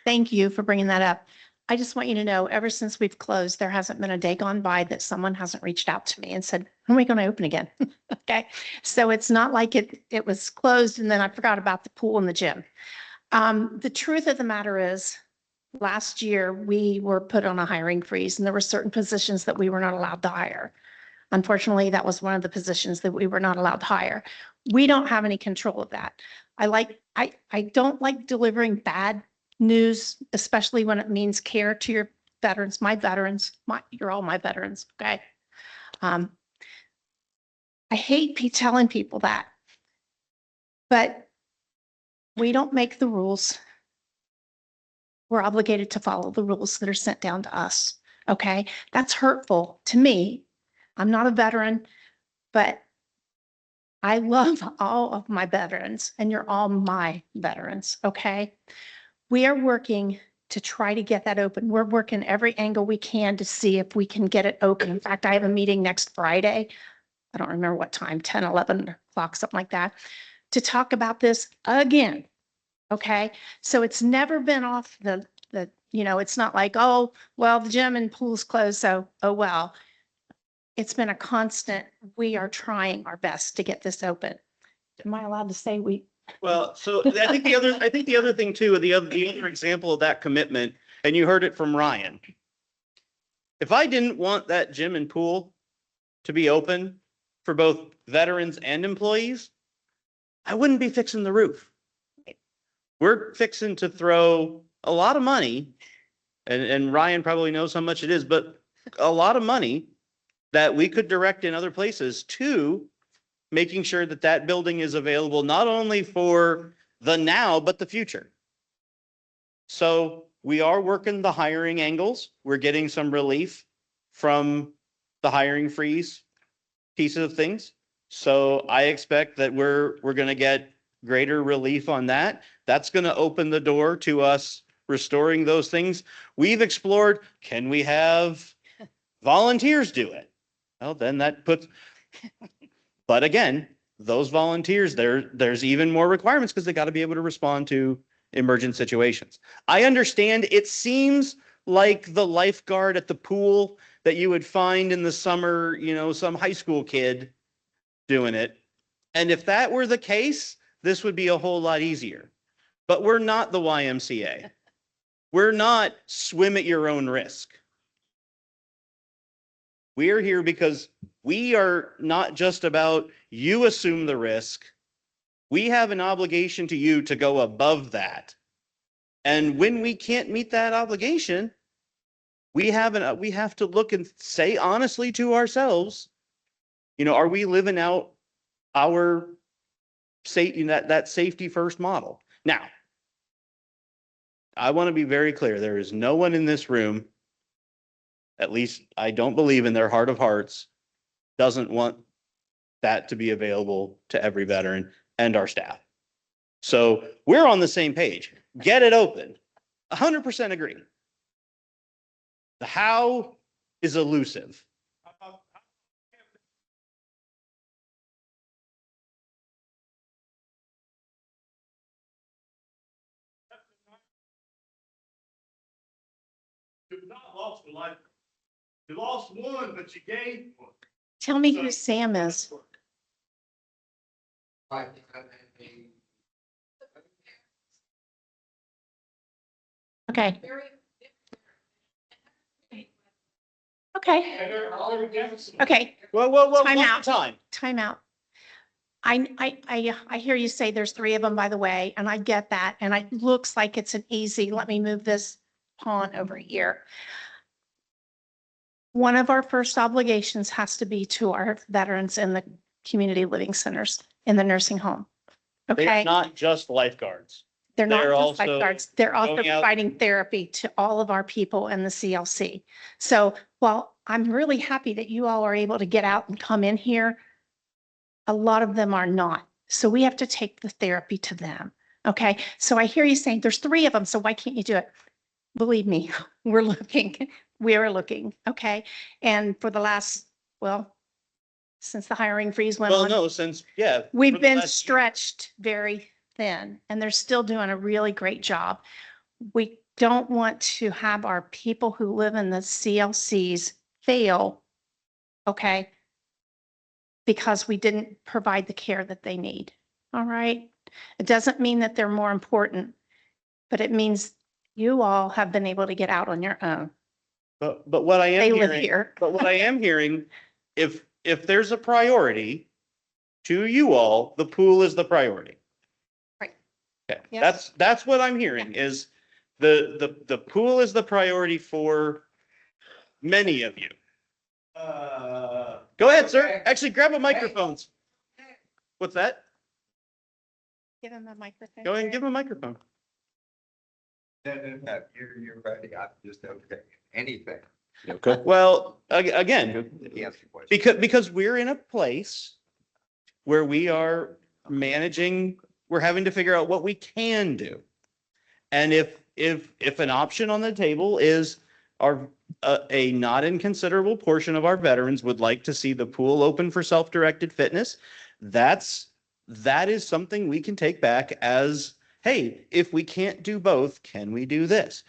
Thank you for bringing that up. I just want you to know, ever since we've closed, there hasn't been a day gone by that someone hasn't reached out to me and said, when are we going to open again? Okay. So it's not like it was closed and then I forgot about the pool and the gym. The truth of the matter is, last year we were put on a hiring freeze and there were certain positions that we were not allowed to hire. Unfortunately, that was one of the positions that we were not allowed to hire. We don't have any control of that. I don't like delivering bad news, especially when it means care to your veterans, you're all my veterans, okay? I hate telling people that, but we don't make the rules. We're obligated to follow the rules that are sent down to us, okay? That's hurtful to me. I'm not a veteran, but I love all of my veterans and you're all my veterans, okay? We are working to try to get that open. We're working every angle we can to see if we can get it open. In fact, I have a meeting next Friday. I don't remember what time, 10, 11 o'clock, something like that, to talk about this again. Okay, so it's never been off it's not like, oh, well, the gym and pool's closed, so, oh, well. It's been a constant, we are trying our best to get this open. Am I allowed to say we? Well, so I think the other thing too, the other example of that commitment, and you heard it from Ryan. If I didn't want that gym and pool to be open for both veterans and employees, I wouldn't be fixing the roof. We're fixing to throw a lot of money, and Ryan probably knows how much it is, but a lot of money that we could direct in other places to making sure that that building is available not only for the now, but the future. So we are working the hiring angles. We're getting some relief from the hiring freeze pieces of things. So I expect that we're going to get greater relief on that. That's going to open the door to us restoring those things. We've explored, can we have volunteers do it? Well, then that puts, but again, those volunteers, there's even more requirements because they got to be able to respond to emergent situations. I understand it seems like the lifeguard at the pool that you would find in the summer, some high school kid doing it. And if that were the case, this would be a whole lot easier. But we're not the YMCA. We're not swim at your own risk. We're here because we are not just about you assume the risk. We have an obligation to you to go above that. And when we can't meet that obligation, we have to look and say honestly to ourselves, are we living out our safety, that safety first model? Now, I want to be very clear. There is no one in this room, at least I don't believe in their heart of hearts, doesn't want that to be available to every veteran and our staff. So we're on the same page. Get it open. 100% agree. The how is elusive. You've not lost a life. You lost one, but you gained one. Tell me who Sam is. Okay. Okay. Okay. Well, Time one out. time. Time out. I hear you say there's 3 of them, by the way, and I get that. And it looks like it's an easy, let me move this pawn over here. One of our first obligations has to be to our veterans in the community living centers, in the nursing home. They're Okay? not just lifeguards. They're not they're just also lifeguards. They're also going out- providing therapy to all of our people in the CLC. So while I'm really happy that you all are able to get out and come in here, a lot of them are not. So we have to take the therapy to them. Okay? So I hear you saying there's 3 of them, so why can't you do it? Believe me, we're looking. We're looking. Okay? And for the last, since the hiring freeze went Well, on. no, We've for the been last- stretched very thin, and they're still doing a really great job. We don't want to have our people who live in the CLCs fail, okay? Because we didn't provide the care that they need, all right? It doesn't mean that they're more important, but it means you all have been able to get out on your own. But what I am They live hearing, here. but what I am hearing, if there's a priority to you all, the pool is the priority. Right. Okay, Yes. that's what I'm hearing is the pool is the priority for many of you. Go ahead, sir. Actually, grab a microphone. What's that? Give them a microphone. Go ahead and give him a microphone. No, you're ready. I just don't take anything. Okay. Well, again, Answer your question. because we're in a place where we are managing, we're having to figure out what we can do. And if an option on the table is a not inconsiderable portion of our veterans would like to see the pool open for self-directed fitness, that is something we can take back as, hey, if we can't do both, can we do this?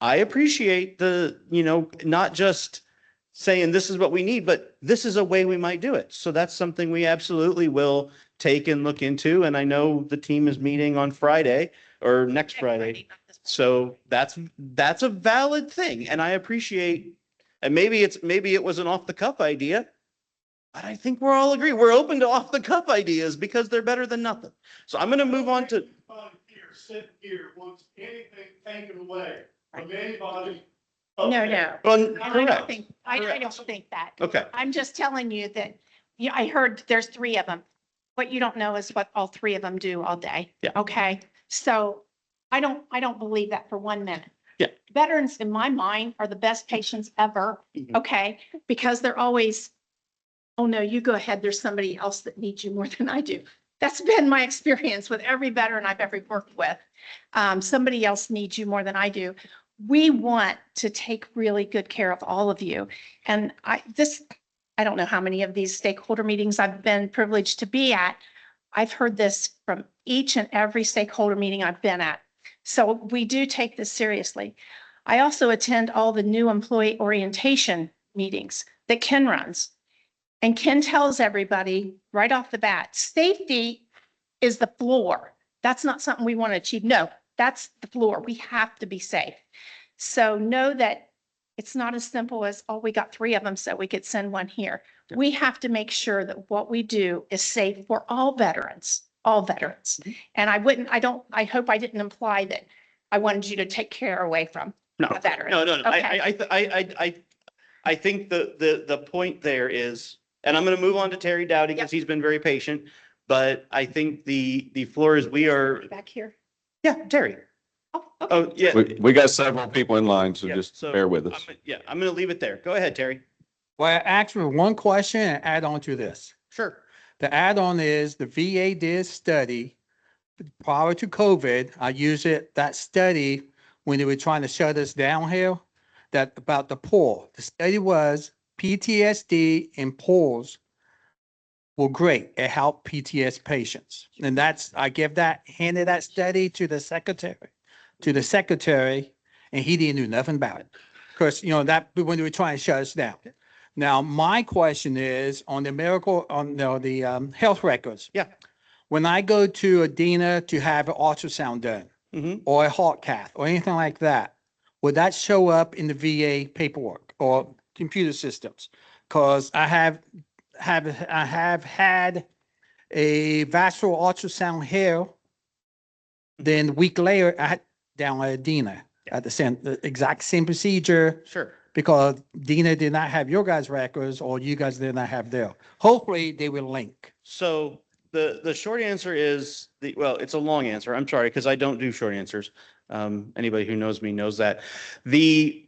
I appreciate not just saying this is what we need, but this is a way we might do it. So that's something we absolutely will take and look into. And I know the team is meeting on Friday or next Friday. So that's a valid thing. And I appreciate, and maybe it was an off the cuff idea, but I think we're all agree. We're open to off the cuff ideas because they're better than nothing. So I'm going to move on to. Sit here, wants anything taken away from anybody. No, no. Well, And I don't correct. think, I don't think that. Okay. I'm just telling you that, I heard there's 3 of them. What you don't know is what all 3 of them do all day. Yeah. Okay. So I don't believe that for 1 minute. Yeah. Veterans in my mind are the best patients ever. Mhm. Okay. Because they're always, oh no, you go ahead. There's somebody else that needs you more than I do. That's been my experience with every veteran I've ever worked with. Somebody else needs you more than I do. We want to take really good care of all of you. And I don't know how many of these stakeholder meetings I've been privileged to be at. I've heard this from each and every stakeholder meeting I've been at. So we do take this seriously. I also attend all the new employee orientation meetings that Ken runs. And Ken tells everybody right off the bat, safety is the floor. That's not something we want to achieve. No, that's the floor. We have to be safe. So know that it's not as simple as, oh, we got 3 of them, so we could send 1 here. Yeah. We have to make sure that what we do is safe for all veterans, all veterans. And I hope I didn't imply that I wanted you to take care away from a veteran. No. Okay. I think the point there is, and I'm going to move on to Terry Dowdy because he's been very patient, but I think the floor is we are, Back here. yeah, Terry. Oh, okay. Oh, yeah. We got several people in line, so Yeah, just so bear with us. I'm going to leave it there. Go ahead, Terry. Well, actually, one question and add on to this. Sure. The add-on is the VA did a study prior to COVID. I used that study when they were trying to shut us down here, that about the poor. The study was PTSD and pools were great. It helped PTS patients. And handed that study to the secretary, and he didn't do nothing about it. Because, that when they were trying to shut us down. Now, my question is on the health records. Yeah. When I go to Adina to have an ultrasound done Mhm. or a heart cath or anything like that, would that show up in the VA paperwork or computer systems? Because I have had a vascular ultrasound here. Then a week later, I had down at Adina at the exact same procedure. Sure. Because Dina did not have your guys' records or you guys did not have their. Hopefully they will link. So the short answer is well, it's a long answer. I'm sorry, because I don't do short answers. Anybody who knows me knows that. The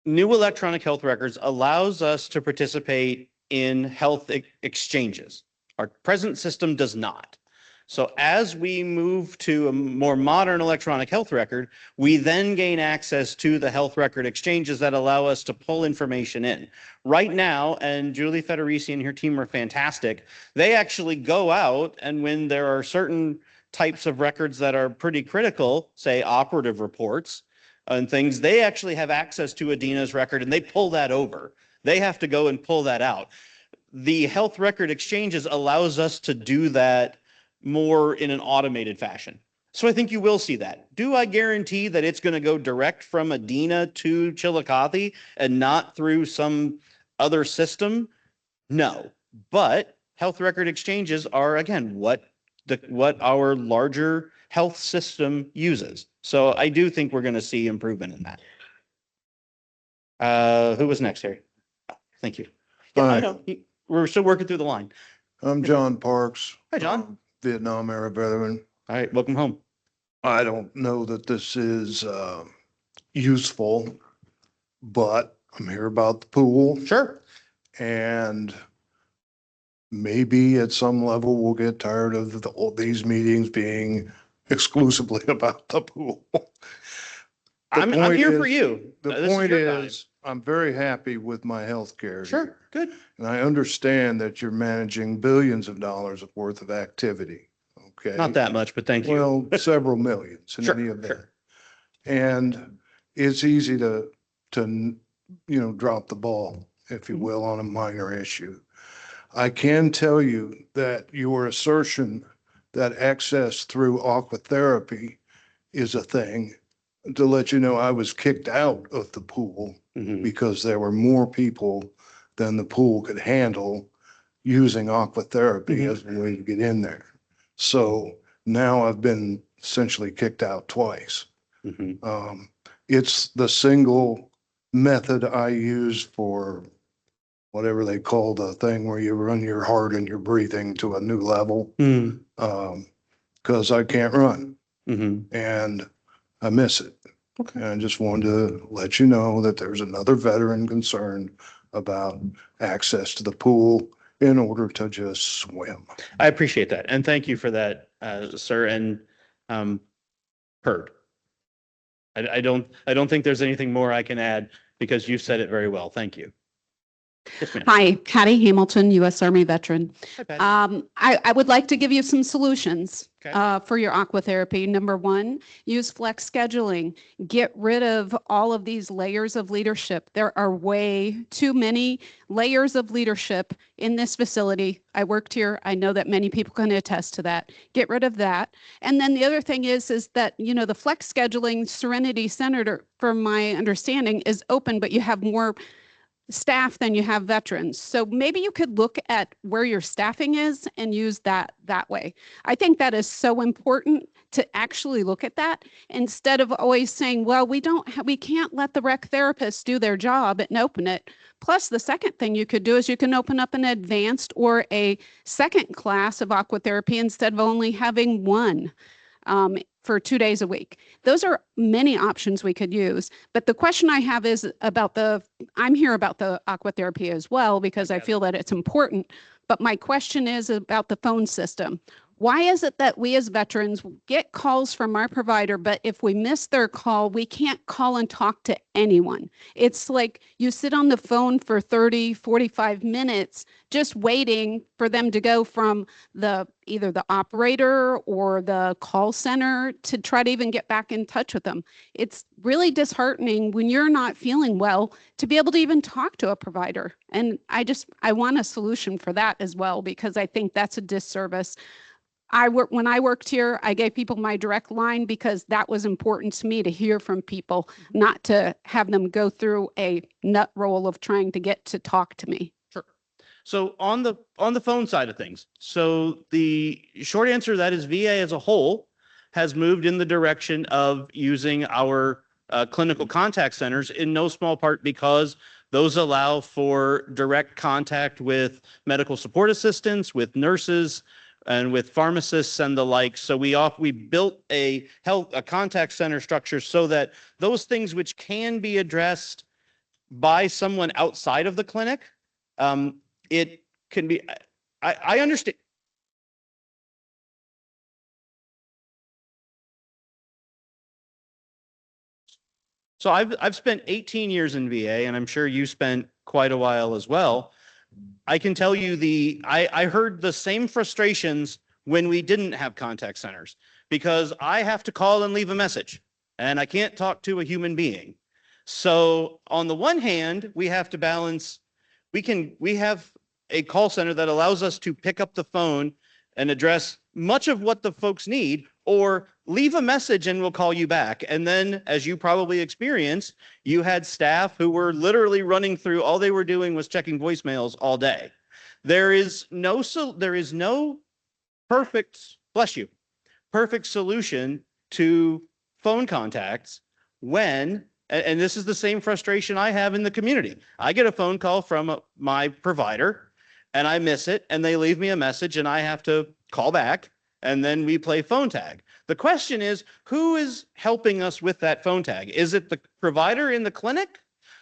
new electronic health records allows us to participate in health exchanges. Our present system does not. So as we move to a more modern electronic health record, we then gain access to the health record exchanges that allow us to pull information in. Right now, and Julie Federici and her team are fantastic, they actually go out, and when there are certain types of records that are pretty critical, say operative reports and things, they actually have access to Adina's record and they pull that over. They have to go and pull that out. The health record exchanges allows us to do that more in an automated fashion. So I think you will see that. Do I guarantee that it's going to go direct from Adina to Chillicothe and not through some other system? No, but health record exchanges are, again, what our larger health system uses. So I do think we're going to see improvement in that. Who was next, Harry? Thank you. Yeah, I Hi. know. We're still working through the line. I'm John Parks. Hi, John. Vietnam era veteran. All right, welcome home. I don't know that this is useful, but I'm here about the pool Sure. and maybe at some level we'll get tired of all these meetings being exclusively about the pool. I'm point here for is- you. The This is point your time. is, I'm very happy with my health care. Sure, good. And I understand that you're managing billions of dollars worth of activity. Okay. Not that much, but thank you. Well, several millions in Sure, any event. sure. And it's easy to, drop the ball, if you Mhm. will, on a minor issue. I can tell you that your assertion that access through aquatherapy is a thing, to let you know, I was kicked out of the pool Mhm. because there were more people than the pool could handle using aquatherapy Mhm. as a way to get in there. So now I've been essentially kicked out twice. Mhm. It's the single method I use for whatever they call the thing where you run your heart and your breathing to a new level. Mhm. Cause I can't run Mhm. and I miss it. Okay. And I just wanted to let you know that there's another veteran concerned about access to the pool in order to just swim. I appreciate that. And thank you for that, sir. And heard. I don't think there's anything more I can add because you've said it very well. Thank you. Yes, ma'am. Hi, Patty Hamilton, U.S. Army veteran. Hi, Patty. I would like to give you some solutions Okay. for your aquatherapy. Number one, use flex scheduling. Get rid of all of these layers of leadership. There are way too many layers of leadership in this facility. I worked here. I know that many people can attest to that. Get rid of that. And then the other thing is that, the flex scheduling Serenity Center, from my understanding, is open, but you have more staff than you have veterans. So maybe you could look at where your staffing is and use that way. I think that is so important to actually look at that instead of always saying, well, we can't let the rec therapists do their job and open it. Plus, the second thing you could do is you can open up an advanced or a second class of aquatherapy instead of only having one. For 2 days a week. Those are many options we could use. But the question I have is I'm here about the aquatherapy as well, because I feel that it's important. But my question is about the phone system. Why is it that we as veterans get calls from our provider, but if we miss their call, we can't call and talk to anyone? It's like you sit on the phone for 30, 45 minutes just waiting for them to go from either the operator or the call center to try to even get back in touch with them. It's really disheartening when you're not feeling well to be able to even talk to a provider. And I want a solution for that as well, because I think that's a disservice. When I worked here, I gave people my direct line because that was important to me to hear from people, not to have them go through a nut roll of trying to get to talk to me. Sure. So on the phone side of things, so the short answer to that is VA as a whole has moved in the direction of using our clinical contact centers, in no small part because those allow for direct contact with medical support assistants, with nurses, and with pharmacists and the like. So we built a contact center structure so that those things which can be addressed by someone outside of the clinic, it can be, I understand. So I've spent 18 years in VA, and I'm sure you spent quite a while as well. I can tell you I heard the same frustrations when we didn't have contact centers, because I have to call and leave a message and I can't talk to a human being. So on the one hand, we have to balance, we have a call center that allows us to pick up the phone and address much of what the folks need, or leave a message and we'll call you back. And then, as you probably experienced, you had staff who were literally running through, all they were doing was checking voicemails all day. There is no perfect, bless you, perfect solution to phone contacts when, and this is the same frustration I have in the community. I get a phone call from my provider and I miss it and they leave me a message and I have to call back, and then we play phone tag. The question is, who is helping us with that phone tag? Is it the provider in the clinic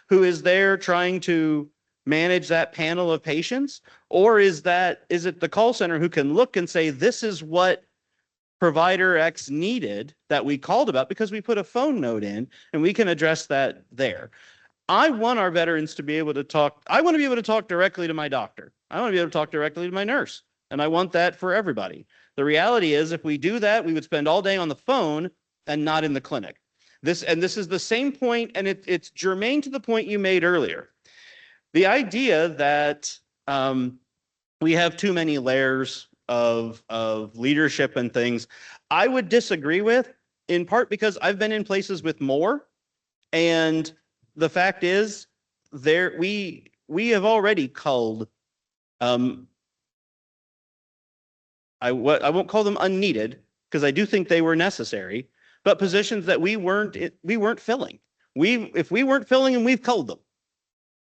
who is there trying to manage that panel of patients? Or is it the call center who can look and say, this is what provider X needed that we called about because we put a phone note in and we can address that there. I want our veterans to be able to talk. I want to be able to talk directly to my doctor. I want to be able to talk directly to my nurse. And I want that for everybody. The reality is if we do that, we would spend all day on the phone and not in the clinic. This is the same point, and it's germane to the point you made earlier. The idea that we have too many layers of leadership and things, I would disagree with, in part because I've been in places with more, and the fact is, we have already culled. I won't call them unneeded because I do think they were necessary, but positions that we weren't filling. If we weren't filling them, we've culled them.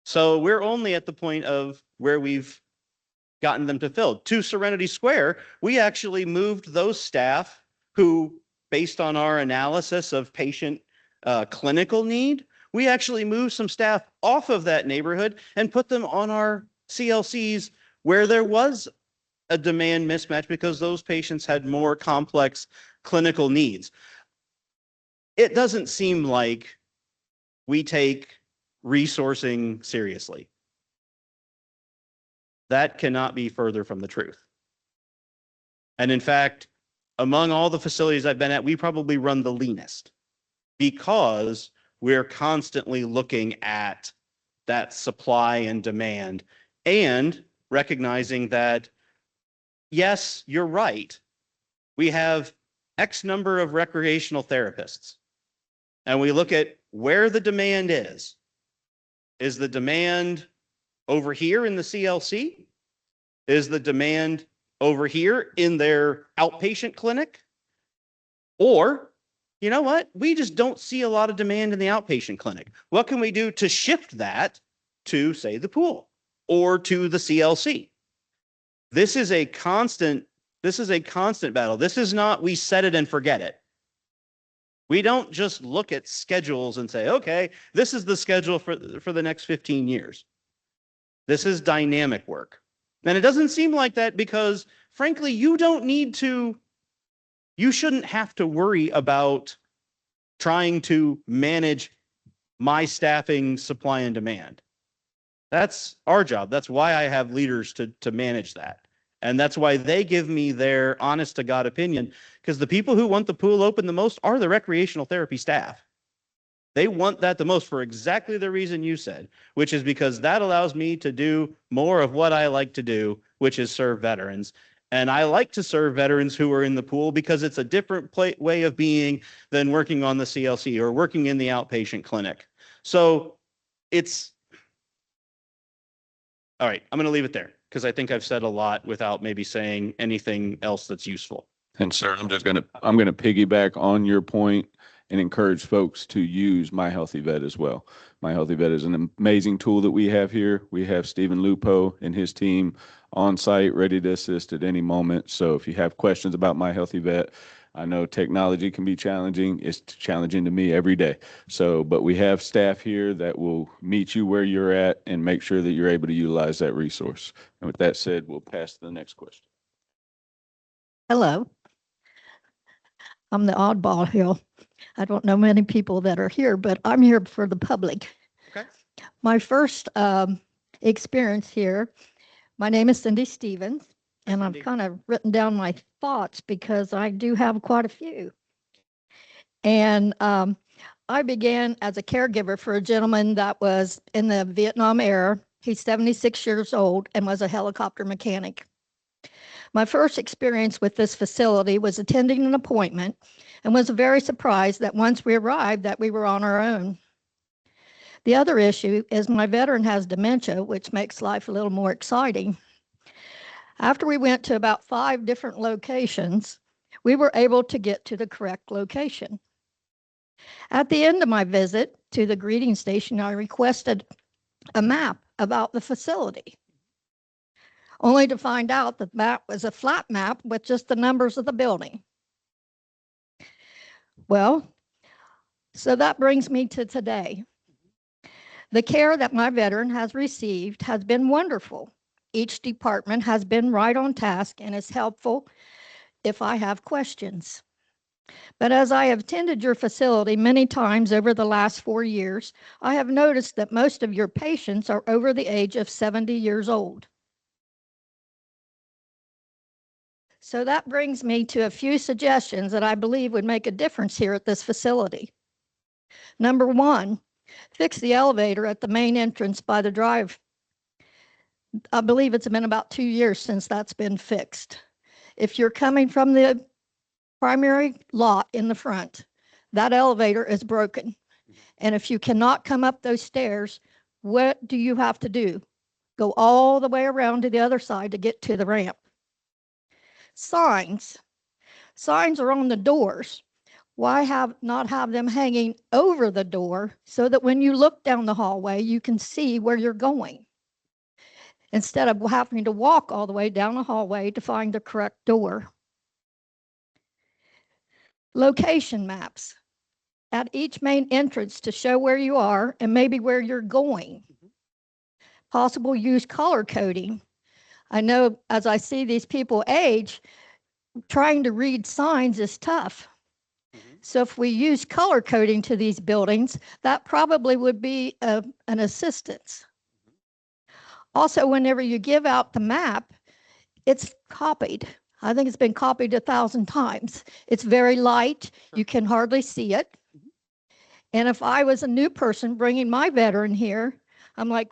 So we're only at the point of where we've gotten them to fill. To Serenity Square, we actually moved those staff who, based on our analysis of patient clinical need, we actually moved some staff off of that neighborhood and put them on our CLCs where there was a demand mismatch because those patients had more complex clinical needs. It doesn't seem like we take resourcing seriously. That cannot be further from the truth. And in fact, among all the facilities I've been at, we probably run the leanest because we're constantly looking at that supply and demand and recognizing that, yes, you're right. We have X number of recreational therapists, and we look at where the demand is. Is the demand over here in the CLC? Is the demand over here in their outpatient clinic? Or, you know what? We just don't see a lot of demand in the outpatient clinic. What can we do to shift that to, say, the pool or to the CLC? This is a constant battle. This is not we set it and forget it. We don't just look at schedules and say, okay, this is the schedule for the next 15 years. This is dynamic work. And it doesn't seem like that because, frankly, you shouldn't have to worry about trying to manage my staffing supply and demand. That's our job. That's why I have leaders to manage that. And that's why they give me their honest to God opinion, because the people who want the pool open the most are the recreational therapy staff. They want that the most for exactly the reason you said, which is because that allows me to do more of what I like to do, which is serve veterans. And I like to serve veterans who are in the pool because it's a different way of being than working on the CLC or working in the outpatient clinic. So it's all right. I'm going to leave it there because I think I've said a lot without maybe saying anything else that's useful. And sir, I'm going to piggyback on your point and encourage folks to use My Healthy Vet as well. My Healthy Vet is an amazing tool that we have here. We have Stephen Lupo and his team on site ready to assist at any moment. So if you have questions about My Healthy Vet, I know technology can be challenging. It's challenging to me every day. So, but we have staff here that will meet you where you're at and make sure that you're able to utilize that resource. And with that said, we'll pass to the next question. Hello. I'm the oddball here. I don't know many people that are here, but I'm here for the public. Okay. My first experience here, my name is Cindy Stevens, and I've kind of written down my thoughts because I do have quite a few. And I began as a caregiver for a gentleman that was in the Vietnam era. He's 76 years old and was a helicopter mechanic. My first experience with this facility was attending an appointment and was very surprised that once we arrived that we were on our own. The other issue is my veteran has dementia, which makes life a little more exciting. After we went to about 5 different locations, we were able to get to the correct location. At the end of my visit to the greeting station, I requested a map about the facility, only to find out that that was a flat map with just the numbers of the building. Well, so that brings me to today. The care that my veteran has received has been wonderful. Each department has been right on task and is helpful if I have questions. But as I have attended your facility many times over the last 4 years, I have noticed that most of your patients are over the age of 70 years old. So that brings me to a few suggestions that I believe would make a difference here at this facility. Number one, fix the elevator at the main entrance by the drive. I believe it's been about 2 years since that's been fixed. If you're coming from the primary lot in the front, that elevator is broken. And if you cannot come up those stairs, what do you have to do? Go all the way around to the other side to get to the ramp. Signs. Signs are on the doors. Why not have them hanging over the door so that when you look down the hallway, you can see where you're going, instead of having to walk all the way down the hallway to find the correct door. Location maps at each main entrance to show where you are and maybe where you're going. Possible use color coding. I know as I see these people age, trying to read signs is tough. So if we use color coding to these buildings, that probably would be an assistance. Also, whenever you give out the map, it's copied. I think it's been copied 1,000 times. It's very light. You can hardly see it. And if I was a new person bringing my veteran here, I'm like,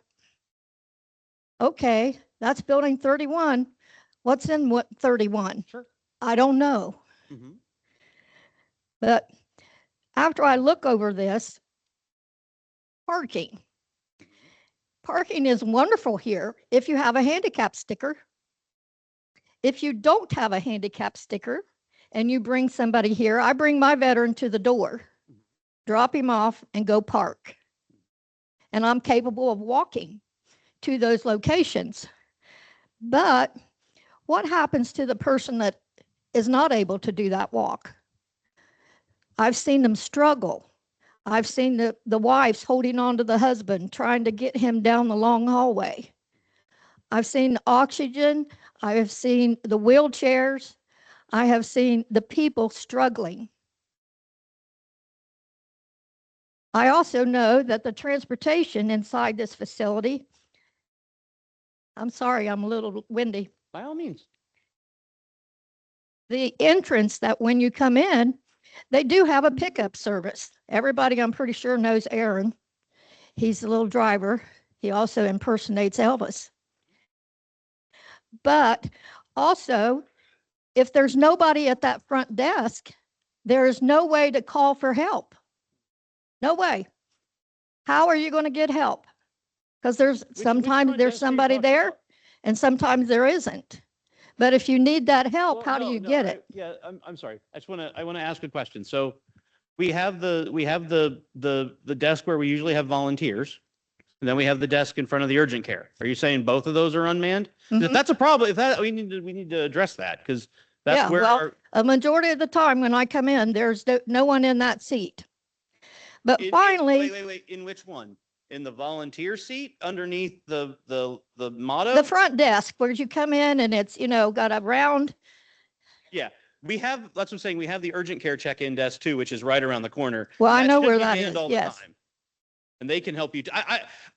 okay, that's building 31. What's in what 31? Sure. I don't know. Mhm. But after I look over this, parking. Parking is wonderful here if you have a handicap sticker. If you don't have a handicap sticker and you bring somebody here, I bring my veteran to the door, drop him off, and go park. And I'm capable of walking to those locations. But what happens to the person that is not able to do that walk? I've seen them struggle. I've seen the wives holding on to the husband, trying to get him down the long hallway. I've seen oxygen. I have seen the wheelchairs. I have seen the people struggling. I also know that the transportation inside this facility, I'm sorry, I'm a little windy. By all means. The entrance that when you come in, they do have a pickup service. Everybody, I'm pretty sure, knows Aaron. He's the little driver. He also impersonates Elvis. But also, if there's nobody at that front desk, there is no way to call for help. No way. How are you going to get help? Because sometimes there's somebody there and sometimes there isn't. But if you need that help, Well, how do no, you no, get I- it? Yeah, I'm sorry. I want to ask a question. So we have the desk where we usually have volunteers. And then we have the desk in front of the urgent care. Are you saying both of those are unmanned? 'Cause If Mhm. that's a problem, we need to address that because that's Yeah, where well, a majority of the time when I come in, there's no one in that seat. But finally, wait. In which one? In the volunteer seat underneath the motto? the front desk where you come in and it's, got a round. Yeah, that's what I'm saying. We have the urgent care check-in desk too, which is right around the corner. Well, I That know should where be that manned is, all the yes. time. And they can help you.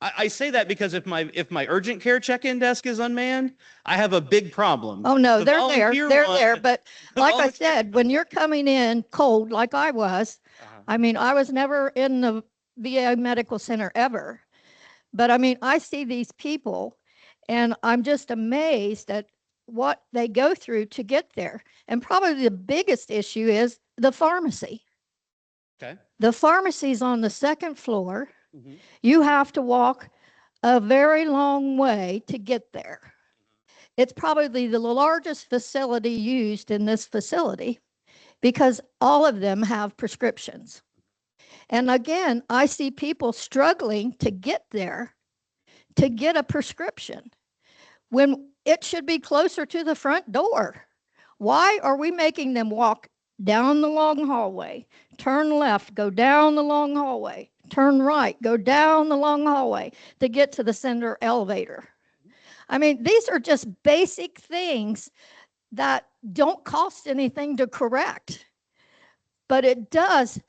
I say that because if my urgent care check-in desk is unmanned, I have a big problem. Oh, no, The they're there. volunteer They're one- there. But the like I volunteer- said, when you're coming in cold, like I was, Uh-huh. I mean, I was never in the VA Medical Center ever. But I mean, I see these people and I'm just amazed at what they go through to get there. And probably the biggest issue is the pharmacy. Okay. The pharmacy's on the second floor. Mhm. You have to walk a very long way to get there. It's probably the largest facility used in this facility because all of them have prescriptions. And again, I see people struggling to get there to get a prescription when it should be closer to the front door. Why are we making them walk down the long hallway, turn left, go down the long hallway, turn right, go down the long hallway to get to the center elevator? I mean, these are just basic things that don't cost anything to correct. But it does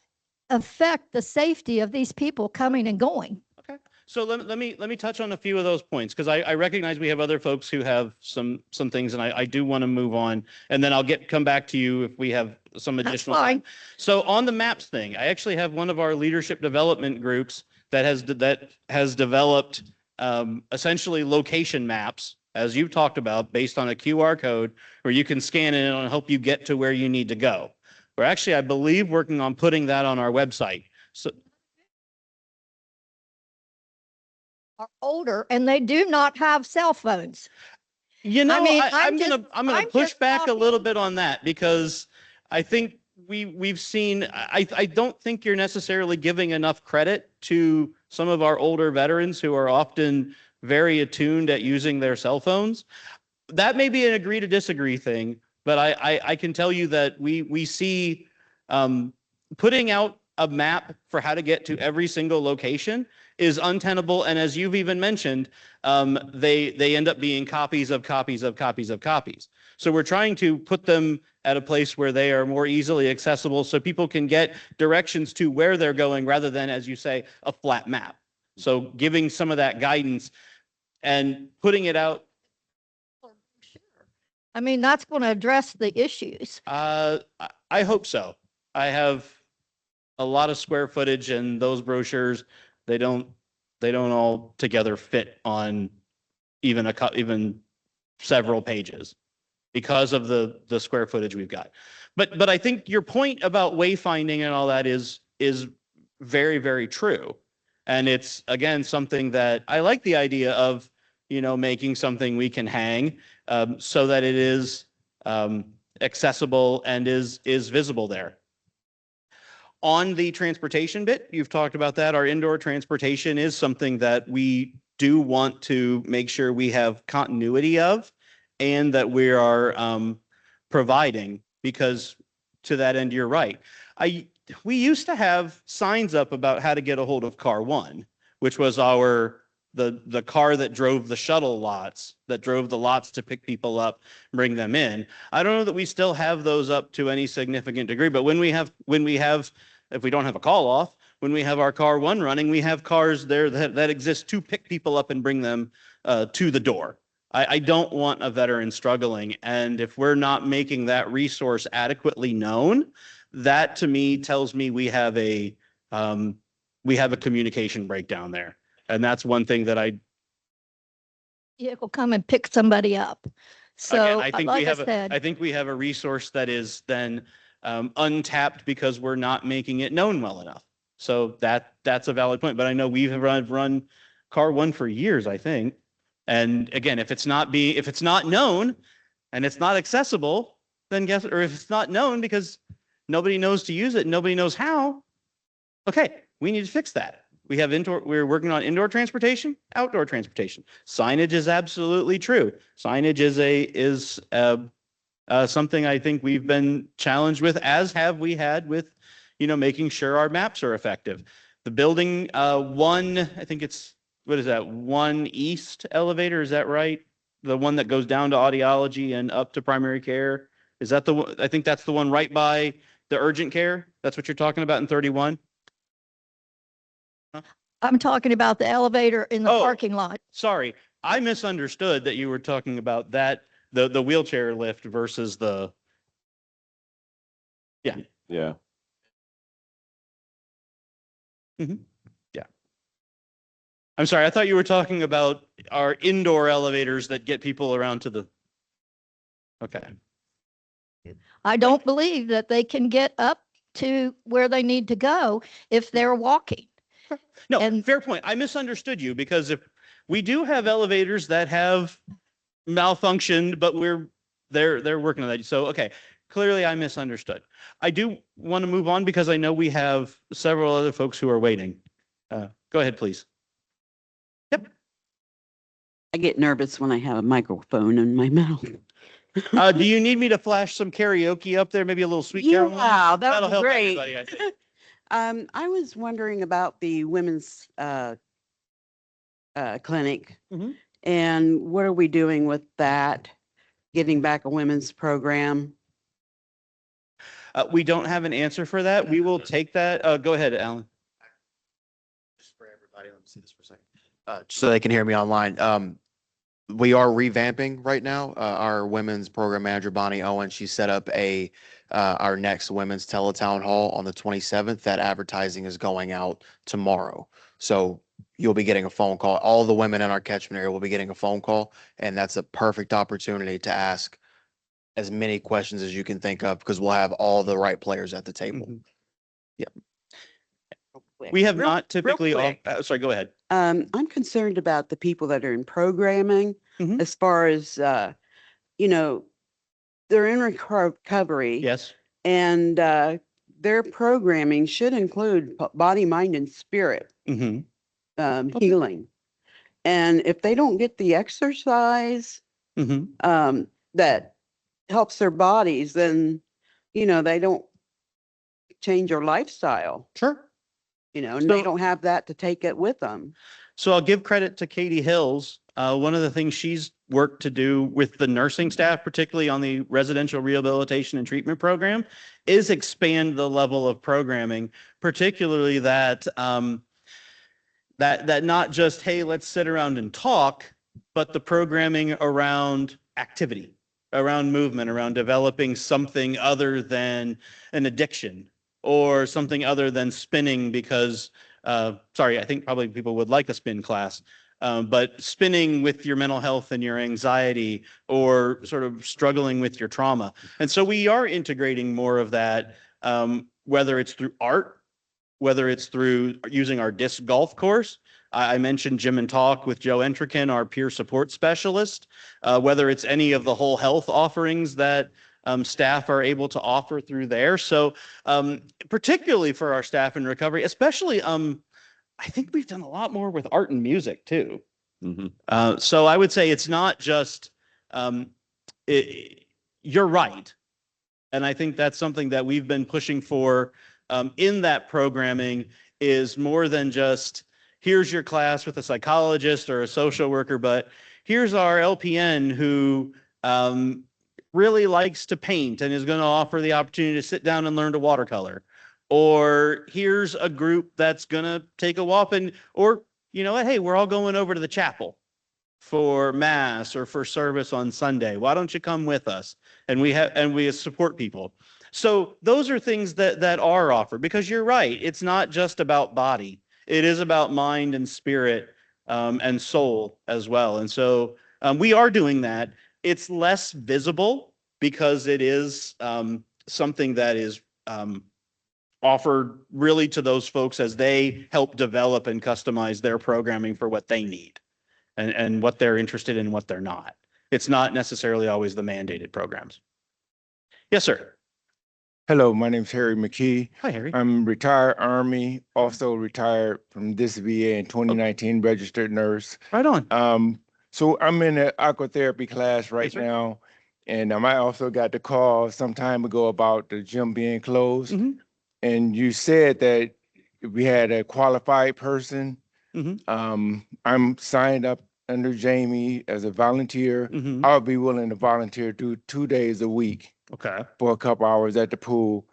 affect the safety of these people coming and going. Okay. So let me touch on a few of those points because I recognize we have other folks who have some things, and I do want to move on, and then I'll come back to you if we have some That's additional fine. time. So on the maps thing, I actually have one of our leadership development groups that has developed essentially location maps, as you've talked about, based on a QR code where you can scan it and it'll help you get to where you need to go. We're actually, I believe, working on putting that on our website. So Are older and they do not have cell phones. you know, mean, I'm gonna I'm push just back a talking- little bit on that because I think we've seen, I don't think you're necessarily giving enough credit to some of our older veterans who are often very attuned at using their cell phones. That may be an agree to disagree thing, but I can tell you that we see putting out a map for how to get to every single location is untenable. And as you've even mentioned, they end up being copies of copies of copies of copies. So we're trying to put them at a place where they are more easily accessible so people can get directions to where they're going rather than, as you say, a flat map. So giving some of that guidance and putting it out. I mean, that's going to address the issues. I hope so. I have a lot of square footage and those brochures, they don't all together fit on even several pages because of the square footage we've got. But I think your point about wayfinding and all that is very, very true. And it's, again, something that I like the idea of, making something we can hang so that it is accessible and is visible there. On the transportation bit, you've talked about that. Our indoor transportation is something that we do want to make sure we have continuity of and that we are providing, because to that end, you're right. We used to have signs up about how to get a hold of Car One, which was the car that drove the shuttle lots, that drove the lots to pick people up, bring them in. I don't know that we still have those up to any significant degree, but when we have, if we don't have a call off, when we have our Car One running, we have cars there that exist to pick people up and bring them to the door. I don't want a veteran struggling. And if we're not making that resource adequately known, that to me tells me we have a communication breakdown there. And that's one thing that Vehicle come and pick somebody up. So, again, I think we have a resource that is then untapped because we're not making it known well enough. So that's a valid point. But I know we've run Car One for years, I think. And again, if it's not known and it's not accessible, then if it's not known because nobody knows to use it, nobody knows how, okay, we need to fix that. We're working on indoor transportation, outdoor transportation. Signage is absolutely true. Signage is something I think we've been challenged with, as have we had with, making sure our maps are effective. The building one, I think it's, what is that? 1 East elevator, is that right? The one that goes down to audiology and up to primary care. Is that the one? I think that's the one right by the urgent care. That's what you're talking about in 31. I'm talking about the elevator in the Oh. parking lot. Sorry, I misunderstood that you were talking about that, the wheelchair lift versus the. Yeah. Yeah. Yeah. I'm sorry, I thought you were talking about our indoor elevators that get people around to the. Okay. I don't believe that they can get up to where they need to go if they're walking. No, And- fair point. I misunderstood you because if we do have elevators that have malfunctioned, but they're working on that. So, okay, clearly I misunderstood. I do want to move on because I know we have several other folks who are waiting. Go ahead, please. Yep. I get nervous when I have a microphone in my mouth. Do you need me to flash some karaoke up there? Maybe a little Sweet Caroline? Yeah, that That'll would be help great. everybody, I think. I was wondering about the women's clinic Mhm. and what are we doing with that? getting back a women's program? We don't have an answer for that. We will take that. Go ahead, Alan. Just for everybody, let me see this for a second. So they can hear me online. We are revamping right now. Our women's program manager, Bonnie Owen, she set up our next women's teletown hall on the 27th. That advertising is going out tomorrow. So you'll be getting a phone call. All the women in our catchment area will be getting a phone call, and that's a perfect opportunity to ask as many questions as you can think of because we'll have all the right players at the table. Mhm. Quick. We have Real- not typically, real quick. sorry, go ahead. I'm concerned about the people that are in programming Mhm. as far as, you know, they're in recovery. Yes. And their programming should include body, mind, and spirit Hmm. healing. And if they don't get the exercise Hmm. that helps their bodies, then, they don't change their lifestyle, Sure. and they don't have that to take it with them. So I'll give credit to Katie Hills. One of the things she's worked to do with the nursing staff, particularly on the residential rehabilitation and treatment program, is expand the level of programming, particularly that that not just, hey, let's sit around and talk, but the programming around activity, around movement, around developing something other than an addiction or something other than spinning because sorry, I think probably people would like a spin class, but spinning with your mental health and your anxiety or sort of struggling with your trauma. And so we are integrating more of that, whether it's through art, whether it's through using our disc golf course. I mentioned Gym and Talk with Joe Entrican, our peer support specialist, whether it's any of the whole health offerings that staff are able to offer through there. So particularly for our staff in recovery, especially, I think we've done a lot more with art and music too. Mhm. So I would say it's not just, you're right. And I think that's something that we've been pushing for in that programming is more than just, here's your class with a psychologist or a social worker, but here's our LPN who really likes to paint and is going to offer the opportunity to sit down and learn to watercolor. Or here's a group that's going to take a walk and, or, you know what, hey, we're all going over to the chapel for mass or for service on Sunday. Why don't you come with us? And we support people. So those are things that are offered, because you're right. It's not just about body. It is about mind and spirit and soul as well. And so we are doing that. It's less visible because it is something that is offered really to those folks as they help develop and customize their programming for what they need and what they're interested in, what they're not. It's not necessarily always the mandated programs. Yes, sir. Hello, my name's Harry McKee. Hi, Harry. I'm retired Army, also retired from this VA in 2019, registered nurse. Right on. So I'm in an aquatherapy class right Yes, sir. now. And I also got the call some time ago about the gym being closed. Mhm. And you said that we had a qualified person. Mhm. I'm signed up under Jamie as a volunteer. Mhm. I'll be willing to volunteer, do 2 days a week Okay. for a couple hours at the pool.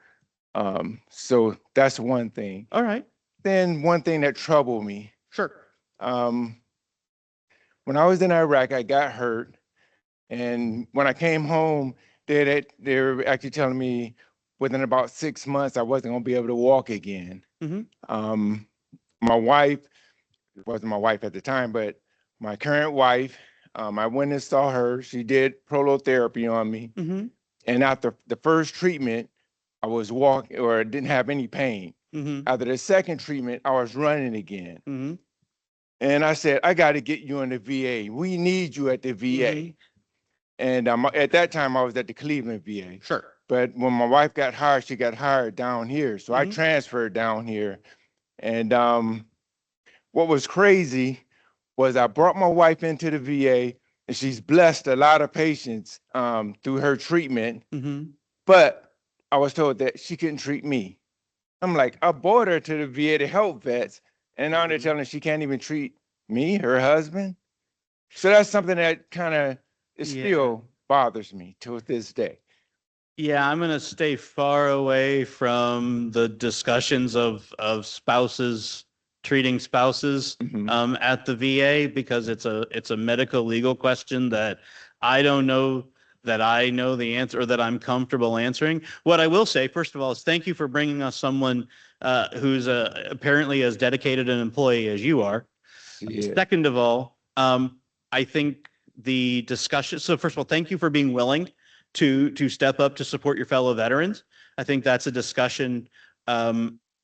So that's one thing. All right. Then one thing that troubled me, Sure. when I was in Iraq, I got hurt. And when I came home, they were actually telling me within about 6 months, I wasn't gonna be able to walk again. Mhm. My wife, it wasn't my wife at the time, but my current wife, I went and saw her. She did prolotherapy on me. Mhm. And after the first treatment, I was walking or didn't have any pain. Mhm. After the second treatment, I was running again. Mhm. And I said, I got to get you in the VA. We need you at the VA. Mhm. And at that time, I was at the Cleveland VA. Sure. But when my wife got hired, she got hired down here. So I Mhm. transferred down here. And what was crazy was I brought my wife into the VA, and she's blessed a lot of patients through her treatment. Mhm. But I was told that she couldn't treat me. I'm like, I brought her to the VA to help vets, and now they're telling her she can't even treat me, her husband. So that's something that kind of is Yeah. still bothers me to this day. Yeah, I'm going to stay far away from the discussions of spouses treating spouses Mhm. at the VA because it's a medical legal question that I don't know that I know the answer or that I'm comfortable answering. What I will say, first of all, is thank you for bringing us someone who's apparently as dedicated an employee as you are. Yeah. Second of all, I think the discussion. So first of all, thank you for being willing to step up to support your fellow veterans. I think that's a discussion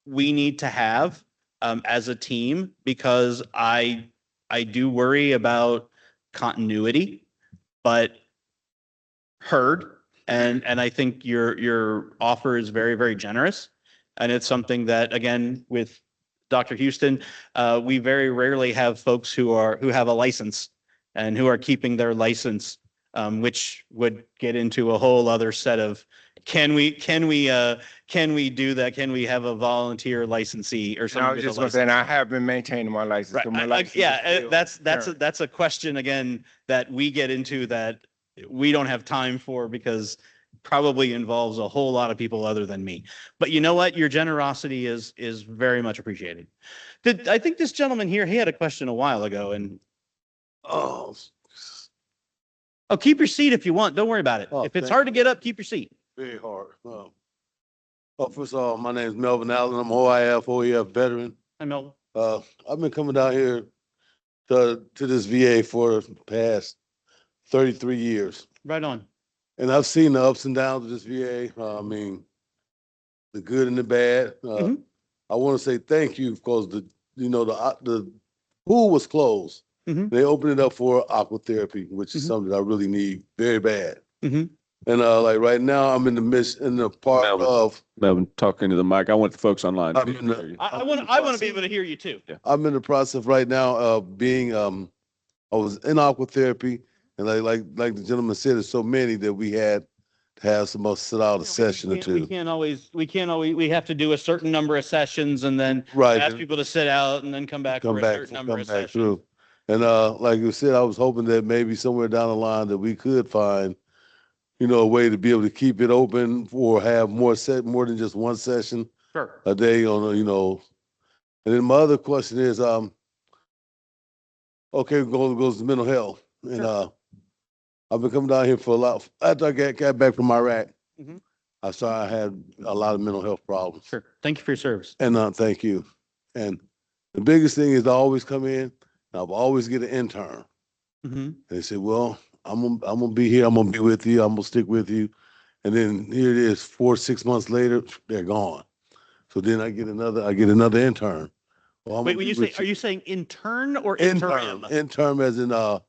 we need to have as a team because I do worry about continuity, but heard and I think your offer is very very generous, and it's something that again with Dr. Houston, we very rarely have folks who have a license and who are keeping their license, which would get into a whole other set of can we do that? Can we have a volunteer licensee or And I something? was just going to say, and I have been maintaining my license. Right. So my license is Yeah, still that's current. a question again that we get into that we don't have time for because probably involves a whole lot of people other than me. But you know what? Your generosity is very much appreciated. I think this gentleman here, he had a question a while ago and Oh, keep your seat if you want. Don't worry about it. Oh, If it's thank hard to get up, keep your seat. very hard. First of all, my name is Melvin Allen. I'm OIF veteran. I know. I've been coming down here to this VA for the past 33 years. Right on. And I've seen the ups and downs of this VA. I mean, the good and the bad. Mhm. I want to say thank you because the pool was closed. Mhm. They opened it up for aqua therapy, which is Mhm. something I really need very bad. Mhm. And like right now, I'm in the part Melvin. of Melvin, talking to the mic. I want the folks online. to I'm in the- hear you. I want to be able to hear you too. I'm in the process right now of being I was in aqua therapy, and like the gentleman said, there's so many that we had to have some else sit out a session or We two. can't always, we have to do a certain number of sessions and then Right. ask people to sit out and then come back for Come a back, certain number come of back sessions. through. And like you said, I was hoping that maybe somewhere down the line that we could find, a way to be able to keep it open or have more than just one session Sure. a day And then my other question is, okay, goes to mental health. And I've been coming down here for a lot. After I got back from Iraq, Mhm. I had a lot of mental health problems. Sure. Thank you for your service. And thank you. And the biggest thing is I always come in, and I'll always get an intern. Mhm. And they say, well, I'm gonna be here. I'm gonna be with you. I'm gonna stick with you. And then here it is, 4, 6 months later, they're gone. So then I get another intern. Well, I'm Wait, gonna when be you say, with are you saying intern or interim? intern as in a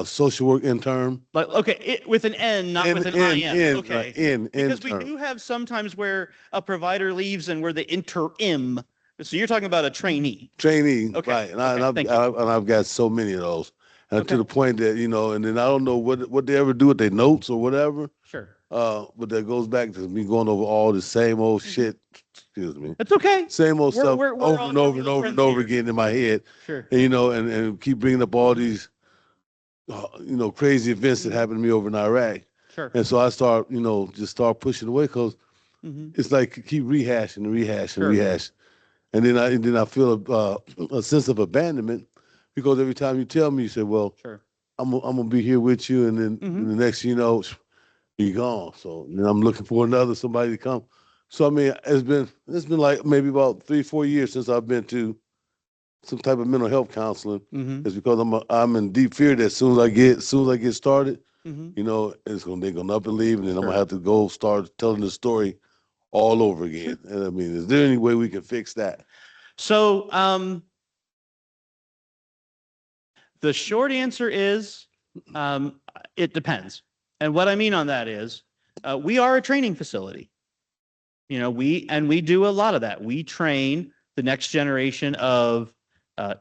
social work intern. Like, okay, with an N, not with an IN. Okay. Because we intern. do have sometimes where a provider leaves and we're the interim. So you're talking about a trainee. Trainee, Okay, right? And, okay, thank you. I've got so many of those, and Okay. to the point that and then I don't know what they ever do with their notes or whatever. Sure. But that goes back to me going over all the same old shit. Excuse me. That's okay. Same old stuff we're over all and over and mutual over friends and over here. again in my head. Sure. And and keep bringing up all these crazy events that happened to me over in Iraq. Sure. And so I start just start pushing away because Mhm. it's like keep rehashing and rehashing Sure. and rehashing. And then I feel a sense of abandonment because every time you tell me, you say, well, Sure. I'm gonna be here with you, and then Mhm. the next thing you know, you're gone. So then I'm looking for somebody to come. So I mean, it's been like maybe about 3-4 years since I've been to some type of mental health counseling. Mhm. It's because I'm in deep fear that as soon as I get started, Mhm. they're gonna up and leave, and then I'm Sure. gonna have to go start telling the story all over again. And I mean, is there any way we can fix that? So, the short answer is, it depends. And what I mean on that is, we are a training facility. We do a lot of that. We train the next generation of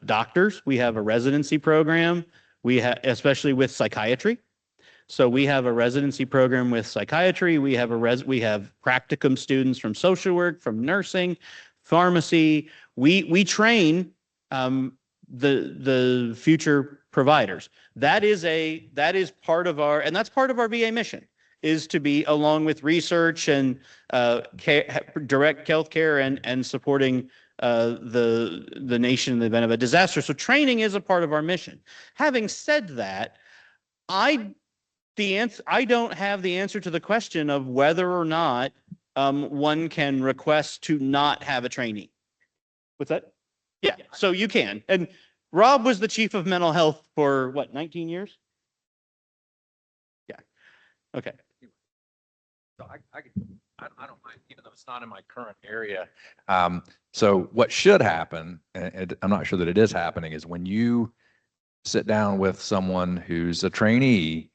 doctors. We have a residency program. We have, especially with psychiatry. So we have a residency program with psychiatry. We have practicum students from social work, from nursing, pharmacy. We train the future providers. That is part of our, and that's part of our VA mission, is to be, along with research and direct healthcare and supporting the nation in the event of a disaster. So training is a part of our mission. Having said that, I don't have the answer to the question of whether or not one can request to not have a trainee. What's that? Yeah, so you can. And Rob was the chief of mental health for what, 19 years? Yeah. Okay. So I don't mind, even though it's not in my current area. So what should happen, and I'm not sure that it is happening, is when you sit down with someone who's a trainee,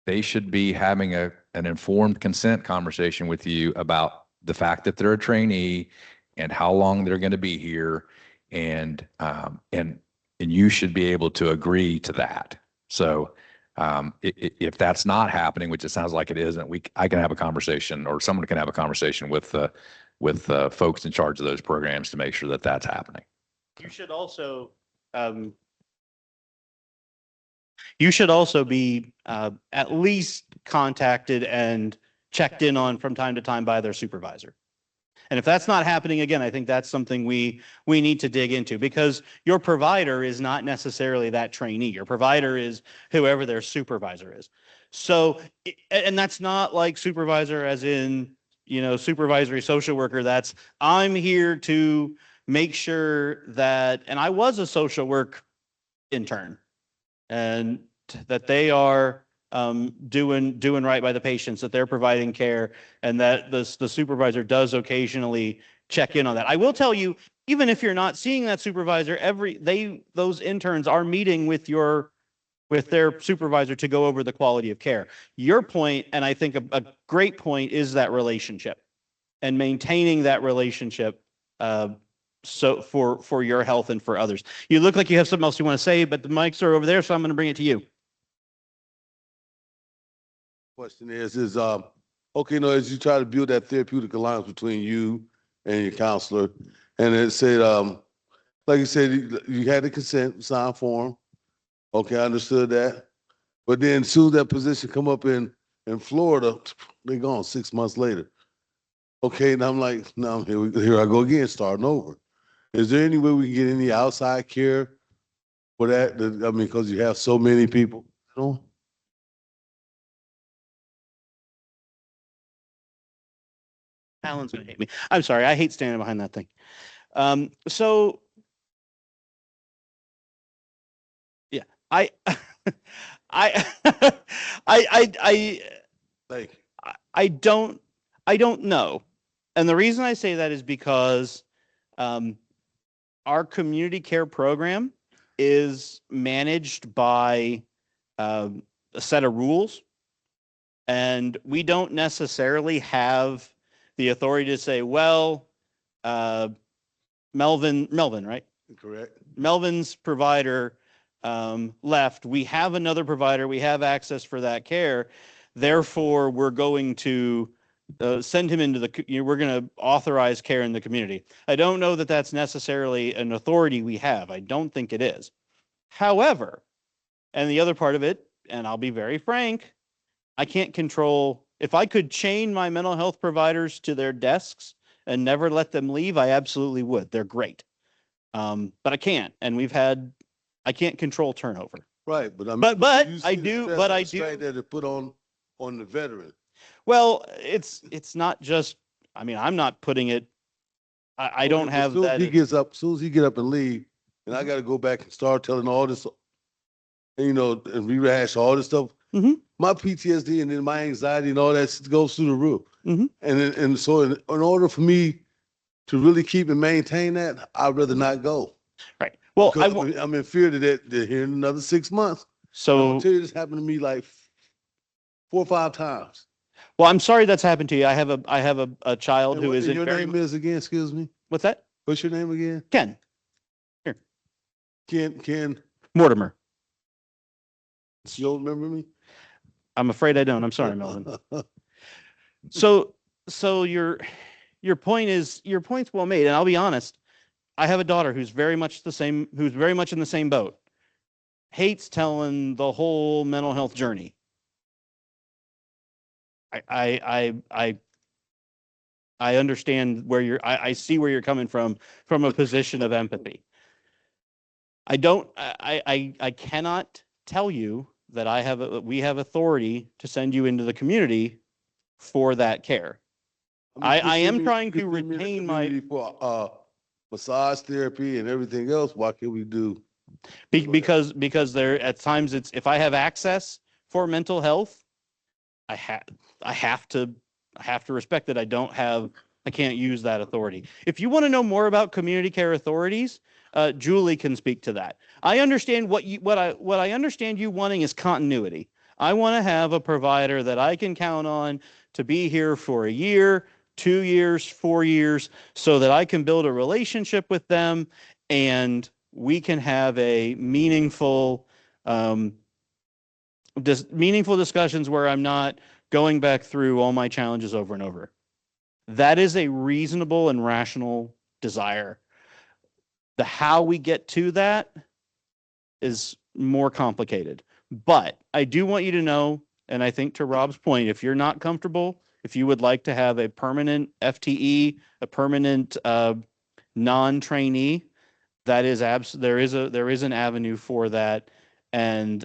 they should be having an informed consent conversation with you about the fact that they're a trainee and how long they're going to be here. And you should be able to agree to that. So if that's not happening, which it sounds like it isn't, I can have a conversation, or someone can have a conversation with folks in charge of those programs to make sure that that's happening. You should also be at least contacted and checked in on from time to time by their supervisor. And if that's not happening, again, I think that's something we need to dig into, because your provider is not necessarily that trainee. Your provider is whoever their supervisor is. So, and that's not like supervisor as in, supervisory social worker. That's, I'm here to make sure that, and I was a social work intern, and that they are doing right by the patients, that they're providing care, and that the supervisor does occasionally check in on that. I will tell you, even if you're not seeing that supervisor, those interns are meeting with their supervisor to go over the quality of care. Your point, and I think a great point, is that relationship and maintaining that relationship. So for your health and for others. You look like you have something else you want to say, but the mics are over there, so I'm going to bring it to you. Question is okay, as you try to build that therapeutic alliance between you and your counselor, and it said, like you said, you had the consent sign form. Okay, I understood that. But then as soon as that position come up in Florida, they're gone 6 months later. Okay, and I'm like, no, here I go again, starting over. Is there any way we can get any outside care for that? I mean, because you have so many people, Alan's going to hate me. I'm sorry. I hate standing behind that thing. So yeah, I don't know. And the reason I say that is because our community care program is managed by a set of rules, and we don't necessarily have the authority to say, well, Melvin, right? Correct. Melvin's provider left. We have another provider. We have access for that care. Therefore, we're going to send him into we're going to authorize care in the community. I don't know that that's necessarily an authority we have. I don't think it is. However, and the other part of it, and I'll be very frank, I can't control. If I could chain my mental health providers to their desks and never let them leave, I absolutely would. They're great. But I can't. And I can't control turnover. Right, but I do. That it put on the veteran. Well, it's not just. I mean, I'm not putting it. I don't have that. As soon as he get up and leave, and I got to go back and start telling all this, and rehash all this stuff. Mm-hmm. My PTSD and then my anxiety and all that goes through the roof. Mm-hmm. And so in order for me to really keep and maintain that, I'd rather not go. Right. Well, I'm in fear that they're here in another 6 months. So I'll tell you, this happened to me like 4 or 5 times. Well, I'm sorry that's happened to you. I have a child who is in. Your name is again? Excuse me. What's that? What's your name again? Ken. Here. Ken. Mortimer. You don't remember me? I'm afraid I don't. I'm sorry, Melvin. So your point's well made, and I'll be honest. I have a daughter who's very much in the same boat. Hates telling the whole mental health journey. I understand where I see where you're coming from a position of empathy. I cannot tell you that we have authority to send you into the community for that care. I am trying to retain my, for massage therapy and everything else. Why can't we do? because there at times if I have access for mental health, I have to respect that I can't use that authority. If you want to know more about community care authorities, Julie can speak to that. I understand what I understand you wanting is continuity. I want to have a provider that I can count on to be here for a year, 2 years, 4 years, so that I can build a relationship with them and we can have a meaningful discussions where I'm not going back through all my challenges over and over. That is a reasonable and rational desire. The how we get to that is more complicated. But I do want you to know, and I think to Rob's point, if you're not comfortable, if you would like to have a permanent FTE, a permanent non-trainee, that is there is an avenue for that. And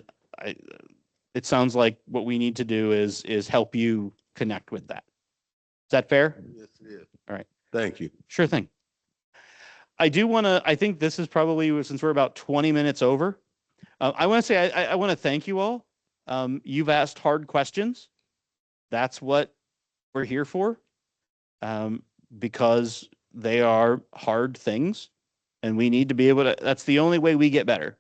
it sounds like what we need to do is help you connect with that. Is that fair? Yes, it is. All right. Thank you. Sure thing. I think this is probably, since we're about 20 minutes over, I want to say, I want to thank you all. You've asked hard questions. That's what we're here for, because they are hard things and we need to be able to, that's the only way we get better.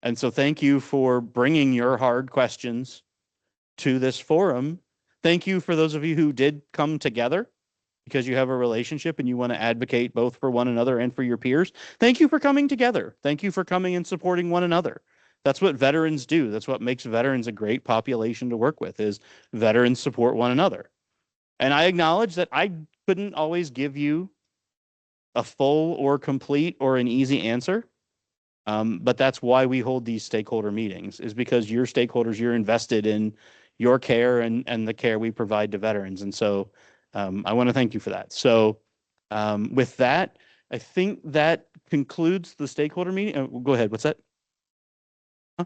And so thank you for bringing your hard questions to this forum. Thank you for those of you who did come together because you have a relationship and you want to advocate both for one another and for your peers. Thank you for coming together. Thank you for coming and supporting one another. That's what veterans do. That's what makes veterans a great population to work with, is veterans support one another. And I acknowledge that I couldn't always give you a full or complete or an easy answer. But that's why we hold these stakeholder meetings, is because you're stakeholders, you're invested in your care and the care we provide to veterans. And so I want to thank you for that. So with that, I think that concludes the stakeholder meeting. Go ahead. What's that? Huh?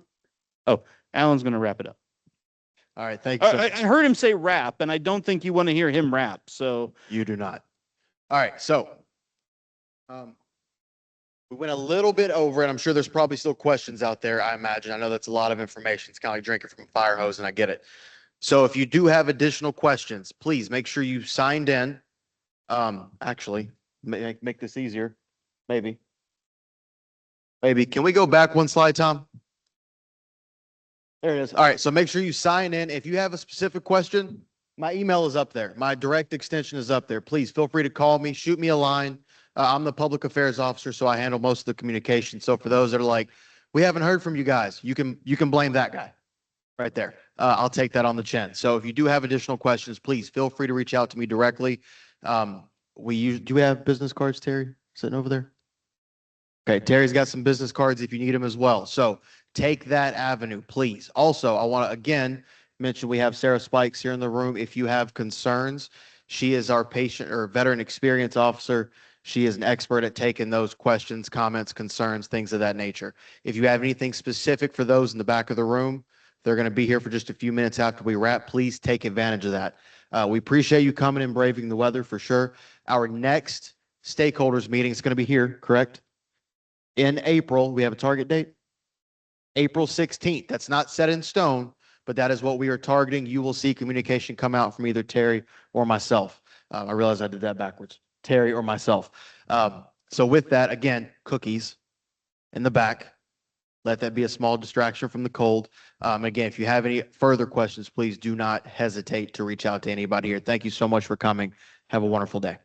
Oh, Alan's going to wrap it up. All right. Thank you. I heard him say rap, and I don't think you want to hear him rap. So You do not. All right. So we went a little bit over, and I'm sure there's probably still questions out there. I imagine. I know that's a lot of information. It's kind of like drinking from a fire hose, and I get it. So if you do have additional questions, please make sure you signed in. Actually, make this easier. Maybe. Can we go back one slide, Tom? There it is. All right. So make sure you sign in. If you have a specific question, my email is up there. My direct extension is up there. Please feel free to call me, shoot me a line. I'm the public affairs officer, so I handle most of the communication. So for those that are like, we haven't heard from you guys, you can blame that guy right there. I'll take that on the chin. So if you do have additional questions, please feel free to reach out to me directly. Do we have business cards, Terry, sitting over there? Okay, Terry's got some business cards if you need them as well. So take that avenue, please. Also, I want to again mention we have Sarah Spikes here in the room. If you have concerns, she is our patient or veteran experience officer. She is an expert at taking those questions, comments, concerns, things of that nature. If you have anything specific for those in the back of the room, they're going to be here for just a few minutes after we wrap. Please take advantage of that. We appreciate you coming and braving the weather for sure. Our next stakeholders meeting is going to be here, correct? In April. We have a target date? April 16th. That's not set in stone, but that is what we are targeting. You will see communication come out from either Terry or myself. I realize I did that backwards. Terry or myself. So with that, again, cookies in the back. Let that be a small distraction from the cold. Again, if you have any further questions, please do not hesitate to reach out to anybody here. Thank you so much for coming. Have a wonderful day.